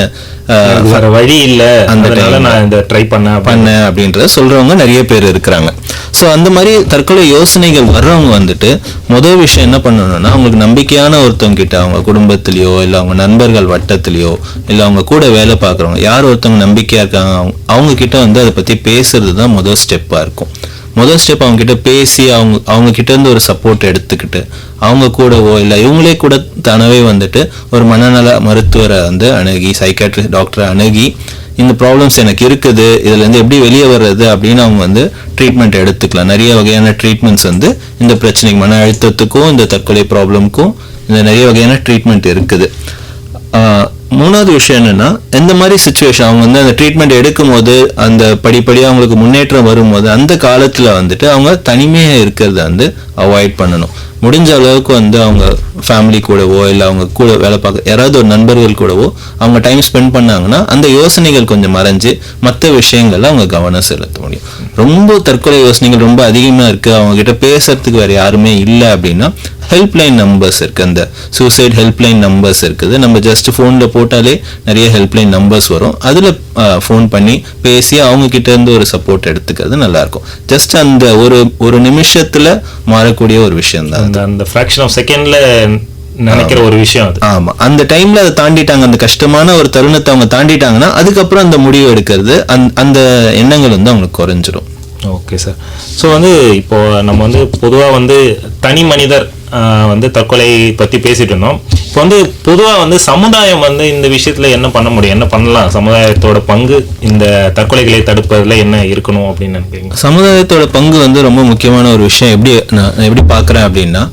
வழி இல்லை, அதனால நான் இந்த ட்ரை பண்ணேன் அப்படின்றத சொல்றவங்க நிறைய பேர் இருக்கிறாங்க. ஸோ அந்த மாதிரி தற்கொலை யோசனைகள் வர்றவங்க வந்துட்டு முதல் விஷயம் என்ன பண்ணணும்னா அவங்களுக்கு நம்பிக்கையான ஒருத்தவங்க கிட்ட, அவங்க குடும்பத்திலேயோ இல்லை அவங்க நண்பர்கள் வட்டத்திலேயோ இல்லை அவங்க கூட வேலை பார்க்குறவங்க யார் ஒருத்தவங்க நம்பிக்கையா இருக்காங்க அவங்க கிட்ட வந்து அதை பற்றி பேசுறது தான் முதல் ஸ்டெப்பாக இருக்கும். முதல் ஸ்டெப் அவங்க கிட்ட பேசி அவங்க கிட்ட இருந்து ஒரு சப்போர்ட் எடுத்துக்கிட்டு அவங்க கூடவோ இல்லை இவங்களே கூட தானவே வந்துட்டு ஒரு மனநல மருத்துவரை வந்து அணுகி, சைக்காட்ரிஸ்ட் டாக்டரை அணுகி இந்த ப்ராப்ளம்ஸ் எனக்கு இருக்குது, இதுலேருந்து எப்படி வெளியே வர்றது அப்படின்னு அவங்க வந்து ட்ரீட்மெண்ட் எடுத்துக்கலாம். நிறைய வகையான ட்ரீட்மெண்ட்ஸ் வந்து இந்த பிரச்சனைக்கு, மன அழுத்தத்துக்கும் இந்த தற்கொலை ப்ராப்ளம்க்கும் இந்த நிறைய வகையான ட்ரீட்மெண்ட் இருக்குது. மூணாவது விஷயம் என்னன்னா எந்த மாதிரி சுச்சுவேஷன் அவங்க வந்து அந்த ட்ரீட்மெண்ட் எடுக்கும் போது அந்த படிப்படியாக அவங்களுக்கு முன்னேற்றம் வரும்போது அந்த காலத்தில் வந்துட்டு அவங்க தனிமையாக இருக்கிறத வந்து அவாய்ட் பண்ணணும். முடிஞ்ச அளவுக்கு வந்து அவங்க ஃபேமிலி கூடவோ இல்லை அவங்க கூட வேலை பார்க்க யாராவது ஒரு நண்பர்கள் கூடவோ அவங்க டைம் ஸ்பெண்ட் பண்ணாங்கன்னா அந்த யோசனைகள் கொஞ்சம் மறைஞ்சு மற்ற விஷயங்கள்ல அவங்க கவனம் செலுத்த முடியும். ரொம்ப தற்கொலை யோசனைகள் ரொம்ப அதிகமாக இருக்குது, அவங்க கிட்ட பேசுறதுக்கு வேற யாருமே இல்லை அப்படின்னா ஹெல்ப்லைன் நம்பர்ஸ் இருக்குது, அந்த சூசைட் ஹெல்ப்லைன் நம்பர்ஸ் இருக்குது. நம்ம ஜஸ்ட் ஃபோனில் போட்டாலே நிறைய ஹெல்ப்லைன் நம்பர்ஸ் வரும், அதில் ஃபோன் பண்ணி பேசி அவங்க கிட்ட இருந்து ஒரு சப்போர்ட் எடுத்துக்கிறது நல்லாயிருக்கும். ஜஸ்ட் அந்த ஒரு நிமிஷத்தில் மாறக்கூடிய ஒரு விஷயம் தான் அந்த ஃபிராக்ஷன் ஆஃப் செகண்ட்ல நினைக்கிற ஒரு விஷயம் அது. ஆமா, அந்த டைம்ல அதை தாண்டிட்டாங்க, அந்த கஷ்டமான ஒரு தருணத்தை அவங்க தாண்டிட்டாங்கன்னா அதுக்கப்புறம் அந்த முடிவு எடுக்கிறது அந்த எண்ணங்கள் வந்து அவங்களுக்கு குறைஞ்சிரும். Okay sir. ஸோ வந்து இப்போ நம்ம வந்து பொதுவாக வந்து தனி மனிதர் வந்து தற்கொலை பற்றி பேசிட்டு இருந்தோம். இப்போ வந்து பொதுவாக வந்து சமுதாயம் வந்து இந்த விஷயத்தில் என்ன பண்ண முடியும், என்ன பண்ணலாம், சமுதாயத்தோட பங்கு இந்த தற்கொலைகளை தடுப்பதில் என்ன இருக்கணும் அப்படின்னு நினைக்கிறீங்க? சமுதாயத்தோட பங்கு வந்து ரொம்ப முக்கியமான ஒரு விஷயம். நான் எப்படி பார்க்குறேன் அப்படின்னா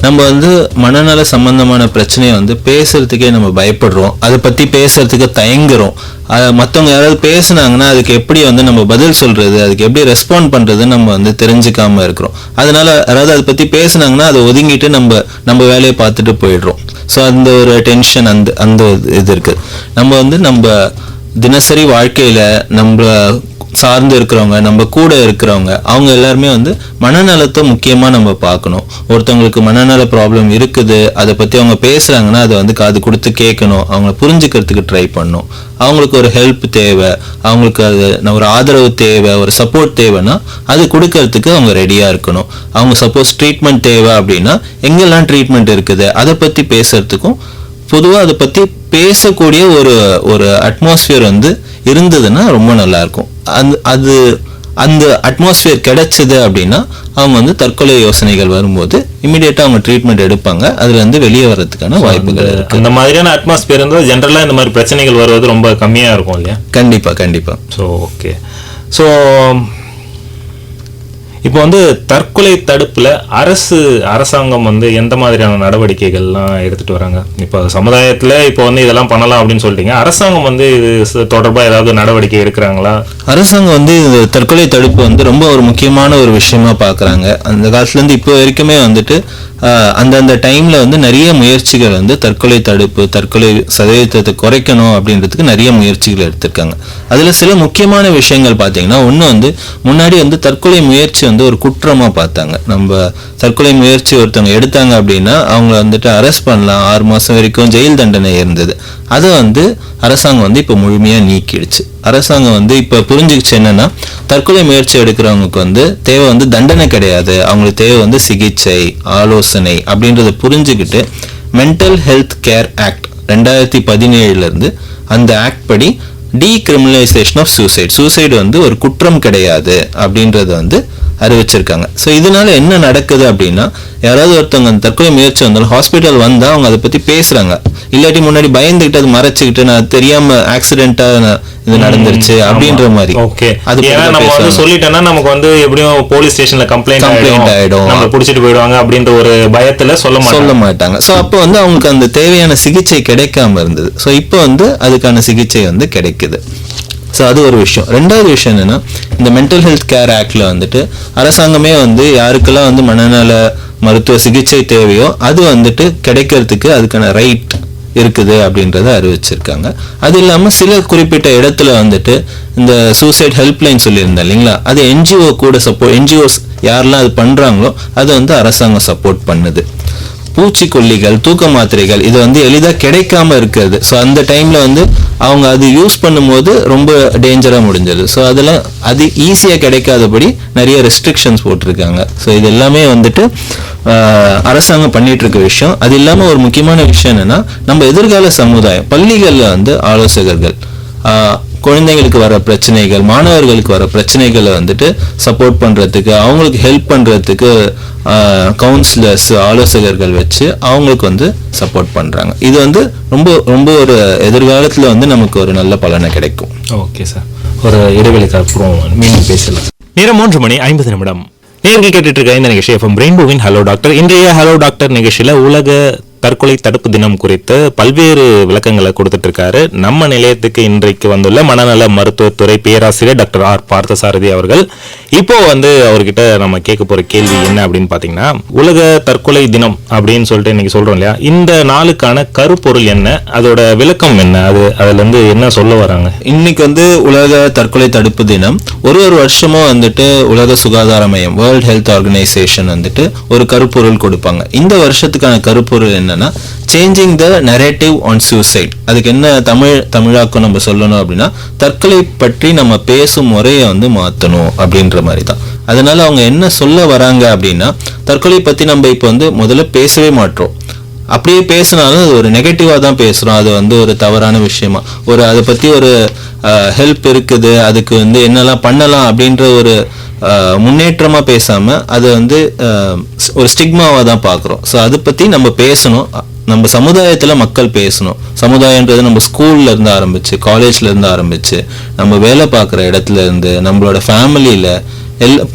நம்ம வந்து மனநல சம்பந்தமான பிரச்சனையை வந்து பேசுறதுக்கே நம்ம பயப்படுறோம், அதை பத்தி பேசுறதுக்கு தயங்குறோம். மற்றவங்க யாராவது பேசுனாங்கன்னா அதுக்கு எப்படி வந்து நம்ம பதில் சொல்றது, அதுக்கு எப்படி ரெஸ்பாண்ட் பண்றது நம்ம வந்து தெரிஞ்சுக்காம இருக்கிறோம். அதனால யாராவது அதை பத்தி பேசுனாங்கன்னா அதை ஒதுங்கிட்டு நம்ம வேலையை பார்த்துட்டு போயிடுறோம். ஸோ அந்த ஒரு டென்ஷன் அந்த இது இருக்கு. நம்ம வந்து நம்ம தினசரி வாழ்க்கையில நம்ம சார்ந்து இருக்கிறவங்க, நம்ம கூட இருக்கிறவங்க, அவங்க எல்லாருமே வந்து மனநலத்தை முக்கியமா நம்ம பார்க்கணும். ஒருத்தவங்களுக்கு மனநல ப்ராப்ளம் இருக்குது, அதை பத்தி அவங்க பேசுறாங்கன்னா அதை வந்து காது கொடுத்து கேட்கணும், அவங்கள புரிஞ்சுக்கிறதுக்கு ட்ரை பண்ணணும். அவங்களுக்கு ஒரு ஹெல்ப் தேவை, அவங்களுக்கு அது ஒரு ஆதரவு தேவை, ஒரு சப்போர்ட் தேவைன்னா அது கொடுக்கறதுக்கு அவங்க ரெடியா இருக்கணும். அவங்க சப்போஸ் ட்ரீட்மெண்ட் தேவை அப்படின்னா எங்கெல்லாம் ட்ரீட்மெண்ட் இருக்குது அதை பத்தி பேசுறதுக்கும், பொதுவாக அதை பத்தி பேசக்கூடிய ஒரு அட்மாஸ்பியர் வந்து இருந்ததுன்னா ரொம்ப நல்லா இருக்கும். அந்த அட்மாஸ்பியர் கிடைச்சது அப்படின்னா அவங்க வந்து தற்கொலை யோசனைகள் வரும்போது இமிடியேட்டா அவங்க ட்ரீட்மெண்ட் எடுப்பாங்க, அதுல இருந்து வெளியே வர்றதுக்கான வாய்ப்புகள் இருக்கு. அந்த மாதிரியான அட்மாஸ்பியர் இருந்தால் ஜென்ரலா இந்த மாதிரி பிரச்சனைகள் வருவது ரொம்ப கம்மியா இருக்கும் இல்லையா? கண்டிப்பா. So okay. ஸோ இப்போ வந்து தற்கொலை தடுப்புல அரசாங்கம் வந்து எந்த மாதிரியான நடவடிக்கைகள்லாம் எடுத்துட்டு வராங்க? இப்போ சமுதாயத்துல இப்போ வந்து இதெல்லாம் பண்ணலாம் அப்படின்னு சொல்லிட்டீங்க, அரசாங்கம் வந்து இது தொடர்பா ஏதாவது நடவடிக்கை எடுக்கிறாங்களா? அரசாங்கம் வந்து இந்த தற்கொலை தடுப்பு வந்து ரொம்ப ஒரு முக்கியமான ஒரு விஷயமா பாக்குறாங்க. அந்த காலத்துல இருந்து இப்போ வரைக்குமே வந்துட்டு அந்தந்த டைம்ல வந்து நிறைய முயற்சிகள் வந்து தற்கொலை தடுப்பு, தற்கொலை சதவீதத்தை குறைக்கணும் அப்படின்றதுக்கு நிறைய முயற்சிகள் எடுத்திருக்காங்க. அதுல சில முக்கியமான விஷயங்கள் பார்த்தீங்கன்னா, ஒன்று வந்து முன்னாடி வந்து தற்கொலை முயற்சி வந்து ஒரு குற்றமா பார்த்தாங்க. நம்ம தற்கொலை முயற்சி ஒருத்தவங்க எடுத்தாங்க அப்படின்னா அவங்கள வந்துட்டு அரெஸ்ட் பண்ணலாம், 6 மாசம் வரைக்கும் ஜெயில் தண்டனை இருந்தது. அதை வந்து அரசாங்கம் வந்து இப்போ முழுமையா நீக்கிடுச்சு. அரசாங்கம் வந்து இப்போ புரிஞ்சுக்கிச்சு என்னன்னா, தற்கொலை முயற்சி எடுக்கிறவங்களுக்கு வந்து தேவை வந்து தண்டனை கிடையாது, அவங்களுக்கு தேவை வந்து சிகிச்சை, ஆலோசனை அப்படின்றத புரிஞ்சுக்கிட்டு மென்டல் ஹெல்த் கேர் ஆக்ட் 2017 இருந்து அந்த ஆக்ட் படி டீக்ரிமினலைசேஷன் ஆஃப் சூசைடு வந்து ஒரு குற்றம் கிடையாது அப்படின்றத வந்து அறிவிச்சிருக்காங்க. ஸோ இதனால என்ன நடக்குது அப்படின்னா, யாராவது ஒருத்தவங்க அந்த தற்கொலை முயற்சி வந்தாலும் ஹாஸ்பிட்டல் வந்தா அவங்க அதை பத்தி பேசுறாங்க. இல்லாட்டி முன்னாடி பயந்துகிட்டு அதை மறைச்சுக்கிட்டு நான் தெரியாம ஆக்சிடென்ட்டா இது நடந்துருச்சு அப்படின்ற மாதிரி. ஓகே, நம்ம வந்து சொல்லிட்டோம்னா நமக்கு வந்து எப்படியும் போலீஸ் ஸ்டேஷன்ல கம்ப்ளைண்ட் ஆயிடும், நம்ம புடிச்சிட்டு போயிடுவாங்க அப்படின்ற ஒரு பயத்துல சொல்ல மாட்டாங்க. ஸோ அப்போ வந்து அவங்களுக்கு அந்த தேவையான சிகிச்சை கிடைக்காம இருந்தது. ஸோ இப்போ வந்து அதுக்கான சிகிச்சை வந்து கிடைக்குது. ஸோ அது ஒரு விஷயம். ரெண்டாவது விஷயம் என்னன்னா, இந்த மென்டல் ஹெல்த் கேர் ஆக்ட்ல வந்துட்டு அரசாங்கமே வந்து யாருக்கெல்லாம் வந்து மனநல மருத்துவ சிகிச்சை தேவையோ அது வந்துட்டு கிடைக்கிறதுக்கு அதுக்கான ரைட் இருக்குது அப்படின்றத அறிவிச்சிருக்காங்க. அது இல்லாம சில குறிப்பிட்ட இடத்துல வந்துட்டு இந்த சூசைட் ஹெல்ப்லைன் சொல்லியிருந்தேன் இல்லைங்களா, அது என்ஜிஓ கூட என்ஜிஓஸ் யாரெல்லாம் அது பண்றாங்களோ அதை வந்து அரசாங்கம் சப்போர்ட் பண்ணுது. பூச்சிக்கொல்லிகள், தூக்க மாத்திரைகள் இது வந்து எளிதாக கிடைக்காம இருக்கிறது. ஸோ அந்த டைம்ல வந்து அவங்க அது யூஸ் பண்ணும்போது ரொம்ப டேஞ்சரா முடிஞ்சது. ஸோ அதெல்லாம் அது ஈஸியாக கிடைக்காதபடி நிறைய ரெஸ்ட்ரிக்ஷன்ஸ் போட்டிருக்காங்க. ஸோ இது எல்லாமே வந்துட்டு அரசாங்கம் பண்ணிட்டு இருக்க விஷயம். அது இல்லாம ஒரு முக்கியமான விஷயம் என்னன்னா, நம்ம எதிர்கால சமுதாயம் பள்ளிகள்ல வந்து ஆலோசகர்கள் குழந்தைங்களுக்கு வர பிரச்சனைகள், மாணவர்களுக்கு வர பிரச்சனைகளை வந்துட்டு சப்போர்ட் பண்றதுக்கு, அவங்களுக்கு ஹெல்ப் பண்றதுக்கு கவுன்சிலர்ஸ், ஆலோசகர்கள் வச்சு அவங்களுக்கு வந்து சப்போர்ட் பண்றாங்க. இது வந்து ரொம்ப ரொம்ப ஒரு எதிர்காலத்துல வந்து நமக்கு ஒரு நல்ல பலனை கிடைக்கும். ஓகே சார், ஒரு இடைவெளிக்கு அப்புறம் மீண்டும் பேசலாம். நேரம் 3:50. நேர்கள் கேட்டுட்டு இருக்க இந்த நிகழ்ச்சி எஃப்எம் ரெயின்போவின் ஹலோ டாக்டர். இன்றைய ஹலோ டாக்டர் நிகழ்ச்சியில உலக தற்கொலை தடுப்பு தினம் குறித்து பல்வேறு விளக்கங்களை கொடுத்துட்டு இருக்காரு நம்ம நிலையத்துக்கு இன்றைக்கு வந்துள்ள மனநல மருத்துவத்துறை பேராசிரியர் டாக்டர் ஆர் பார்த்தசாரதி அவர்கள். இப்போ வந்து அவர்கிட்ட நம்ம கேட்க போற கேள்வி என்ன அப்படின்னு பாத்தீங்கன்னா, உலக தற்கொலை தினம் அப்படின்னு சொல்லிட்டு இன்னைக்கு சொல்றோம் இல்லையா, இந்த நாளுக்கான கருப்பொருள் என்ன, அதோட விளக்கம் என்ன, அதுல இருந்து என்ன சொல்ல வராங்க? இன்னைக்கு வந்து உலக தற்கொலை தடுப்பு தினம். ஒரு வருஷமும் வந்துட்டு உலக சுகாதார மையம், வேர்ல்ட் ஹெல்த் ஆர்கனைசேஷன் வந்துட்டு ஒரு கருப்பொருள் கொடுப்பாங்க. இந்த வருஷத்துக்கான கருப்பொருள் என்னன்னா, changing the narrative on suicide. அதுக்கு என்ன தமிழாக்கம் நம்ம சொல்லணும் அப்படின்னா, தற்கொலை பற்றி நம்ம பேசும் முறையை வந்து மாற்றணும் அப்படின்ற மாதிரி தான். அதனால அவங்க என்ன சொல்ல வராங்க அப்படின்னா, தற்கொலை பத்தி நம்ம இப்போ வந்து முதல்ல பேசவே மாட்டோம். அப்படியே பேசினாலும் அது ஒரு நெகட்டிவா தான் பேசுறோம். அது வந்து ஒரு தவறான விஷயமா, அதை பத்தி ஒரு ஹெல்ப் இருக்குது, அதுக்கு வந்து என்னெல்லாம் பண்ணலாம் அப்படின்ற ஒரு முன்னேற்றமா பேசாம அது வந்து ஒரு ஸ்டிக்மாவா தான் பாக்குறோம். ஸோ அதை பத்தி நம்ம பேசணும். நம்ம சமுதாயத்துல மக்கள் பேசணும். சமுதாயன்றது நம்ம ஸ்கூல்ல இருந்து ஆரம்பிச்சு, காலேஜ்ல இருந்து ஆரம்பிச்சு, நம்ம வேலை பார்க்குற இடத்துல இருந்து, நம்மளோட ஃபேமிலியில,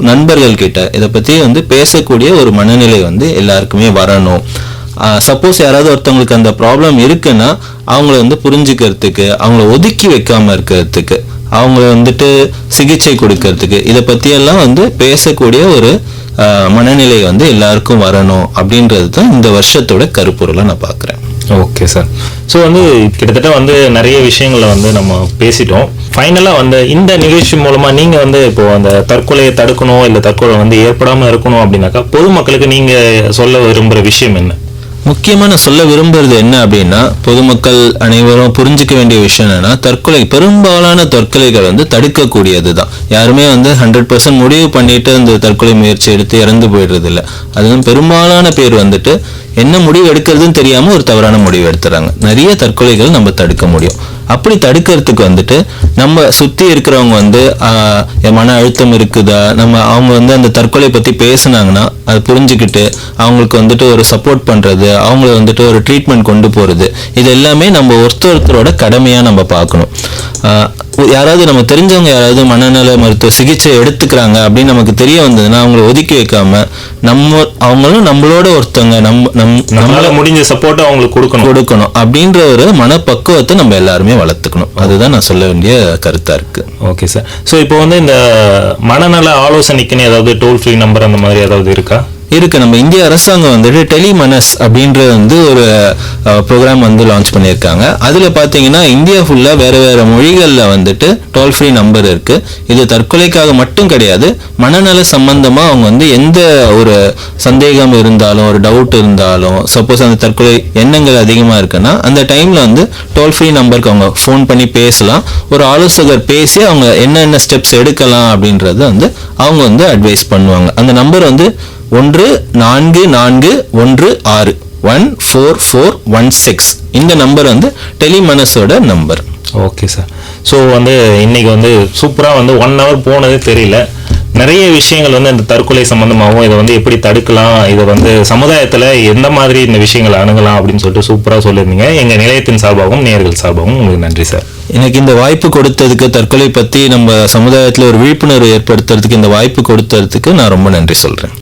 நண்பர்கள் கிட்ட இதை பத்தி வந்து பேசக்கூடிய ஒரு மனநிலை வந்து எல்லாருக்குமே வரணும். சப்போஸ் யாராவது ஒருத்தவங்களுக்கு அந்த ப்ராப்ளம் இருக்குன்னா அவங்கள வந்து புரிஞ்சுக்கிறதுக்கு, அவங்கள ஒதுக்கி வைக்காம இருக்கிறதுக்கு, அவங்கள வந்துட்டு சிகிச்சை கொடுக்கறதுக்கு, இதை பத்தியெல்லாம் வந்து பேசக்கூடிய ஒரு மனநிலை வந்து எல்லாருக்கும் வரணும் அப்படின்றது தான் இந்த வருஷத்தோட கருப்பொருளை நான் பார்க்குறேன். Okay sir. ஸோ வந்து கிட்டத்தட்ட வந்து நிறைய விஷயங்களை வந்து நம்ம பேசிட்டோம். ஃபைனலாக வந்து இந்த நிகழ்ச்சி மூலமா நீங்க வந்து இப்போ அந்த தற்கொலையை தடுக்கணும், இல்லை தற்கொலை வந்து ஏற்படாமல் இருக்கணும் அப்படின்னாக்கா பொதுமக்களுக்கு நீங்க சொல்ல விரும்புகிற விஷயம் என்ன? முக்கியமா நான் சொல்ல விரும்புறது என்ன அப்படின்னா, பொதுமக்கள் அனைவரும் புரிஞ்சுக்க வேண்டிய விஷயம் என்னன்னா, பெரும்பாலான தற்கொலைகள் வந்து தடுக்கக்கூடியது தான். யாருமே வந்து 100% முடிவு பண்ணிட்டு அந்த தற்கொலை முயற்சி எடுத்து இறந்து போயிடுறது இல்லை. அதுவும் பெரும்பாலான பேர் வந்துட்டு என்ன முடிவு எடுக்கிறதுன்னு தெரியாம ஒரு தவறான முடிவு எடுத்துறாங்க. நிறைய தற்கொலைகள் நம்ம தடுக்க முடியும். அப்படி தடுக்கிறதுக்கு வந்துட்டு நம்ம சுத்தி இருக்கிறவங்க வந்து மன அழுத்தம் இருக்குதா, அவங்க வந்து அந்த தற்கொலை பத்தி பேசுனாங்கன்னா அது புரிஞ்சுக்கிட்டு அவங்களுக்கு வந்துட்டு ஒரு சப்போர்ட் பண்றது, அவங்கள வந்துட்டு ஒரு ட்ரீட்மெண்ட் கொண்டு போறது, இது எல்லாமே நம்ம ஒருத்தரோட கடமையா நம்ம பார்க்கணும். யாராவது நம்ம தெரிஞ்சவங்க யாராவது மனநல மருத்துவ சிகிச்சை எடுத்துக்கிறாங்க அப்படின்னு நமக்கு தெரிய வந்ததுன்னா அவங்கள ஒதுக்கி வைக்காம அவங்களும் நம்மளோட ஒருத்தவங்க, நம்மளால முடிஞ்ச சப்போர்ட் அவங்களுக்கு கொடுக்கணும் அப்படின்ற ஒரு மனப்பக்குவத்தை நம்ம எல்லாருமே வளர்த்துக்கணும். அதுதான் நான் சொல்ல வேண்டிய கருத்தா இருக்கு. Okay sir. ஸோ இப்போ வந்து இந்த மனநல ஆலோசனைக்குன்னு ஏதாவது டோல் ஃப்ரீ நம்பர் அந்த மாதிரி ஏதாவது இருக்கா? இருக்கு. நம்ம இந்திய அரசாங்கம் வந்துட்டு டெலிமனஸ் அப்படின்ற வந்து ஒரு ப்ரோக்ராம் வந்து லான்ச் பண்ணியிருக்காங்க. அதுல பாத்தீங்கன்னா இந்தியா ஃபுல்லா வேற வேற மொழிகள்ல வந்துட்டு டோல் ஃப்ரீ நம்பர் இருக்கு. இது தற்கொலைக்காக மட்டும் கிடையாது, மனநல சம்பந்தமா அவங்க வந்து எந்த ஒரு சந்தேகம் இருந்தாலும், ஒரு டவுட் இருந்தாலும், சப்போஸ் அந்த தற்கொலை எண்ணங்கள் அதிகமா இருக்குன்னா அந்த டைம்ல வந்து டோல் ஃப்ரீ நம்பருக்கு அவங்க ஃபோன் பண்ணி பேசலாம். ஒரு ஆலோசகர் பேசி அவங்க என்னென்ன ஸ்டெப்ஸ் எடுக்கலாம் அப்படின்றத வந்து அவங்க வந்து அட்வைஸ் பண்ணுவாங்க. அந்த நம்பர் வந்து 1441614416. இந்த நம்பர் வந்து டெலிமனஸோட நம்பர். Okay sir. ஸோ வந்து இன்னைக்கு வந்து சூப்பராக வந்து 1 hour போனதே தெரியல. நிறைய விஷயங்கள் வந்து இந்த தற்கொலை சம்பந்தமாகவும் இதை வந்து எப்படி தடுக்கலாம், இதை வந்து சமுதாயத்தில் எந்த மாதிரி இந்த விஷயங்களை அணுகலாம் அப்படின்னு சொல்லிட்டு சூப்பராக சொல்லியிருந்தீங்க. எங்கள் நிலையத்தின் சார்பாகவும் நேயர்கள் சார்பாகவும் உங்களுக்கு நன்றி சார். எனக்கு இந்த வாய்ப்பு கொடுத்ததுக்கு, தற்கொலை பற்றி நம்ம சமுதாயத்தில் ஒரு விழிப்புணர்வு ஏற்படுத்துறதுக்கு இந்த வாய்ப்பு கொடுத்ததுக்கு நான் ரொம்ப நன்றி சொல்கிறேன்.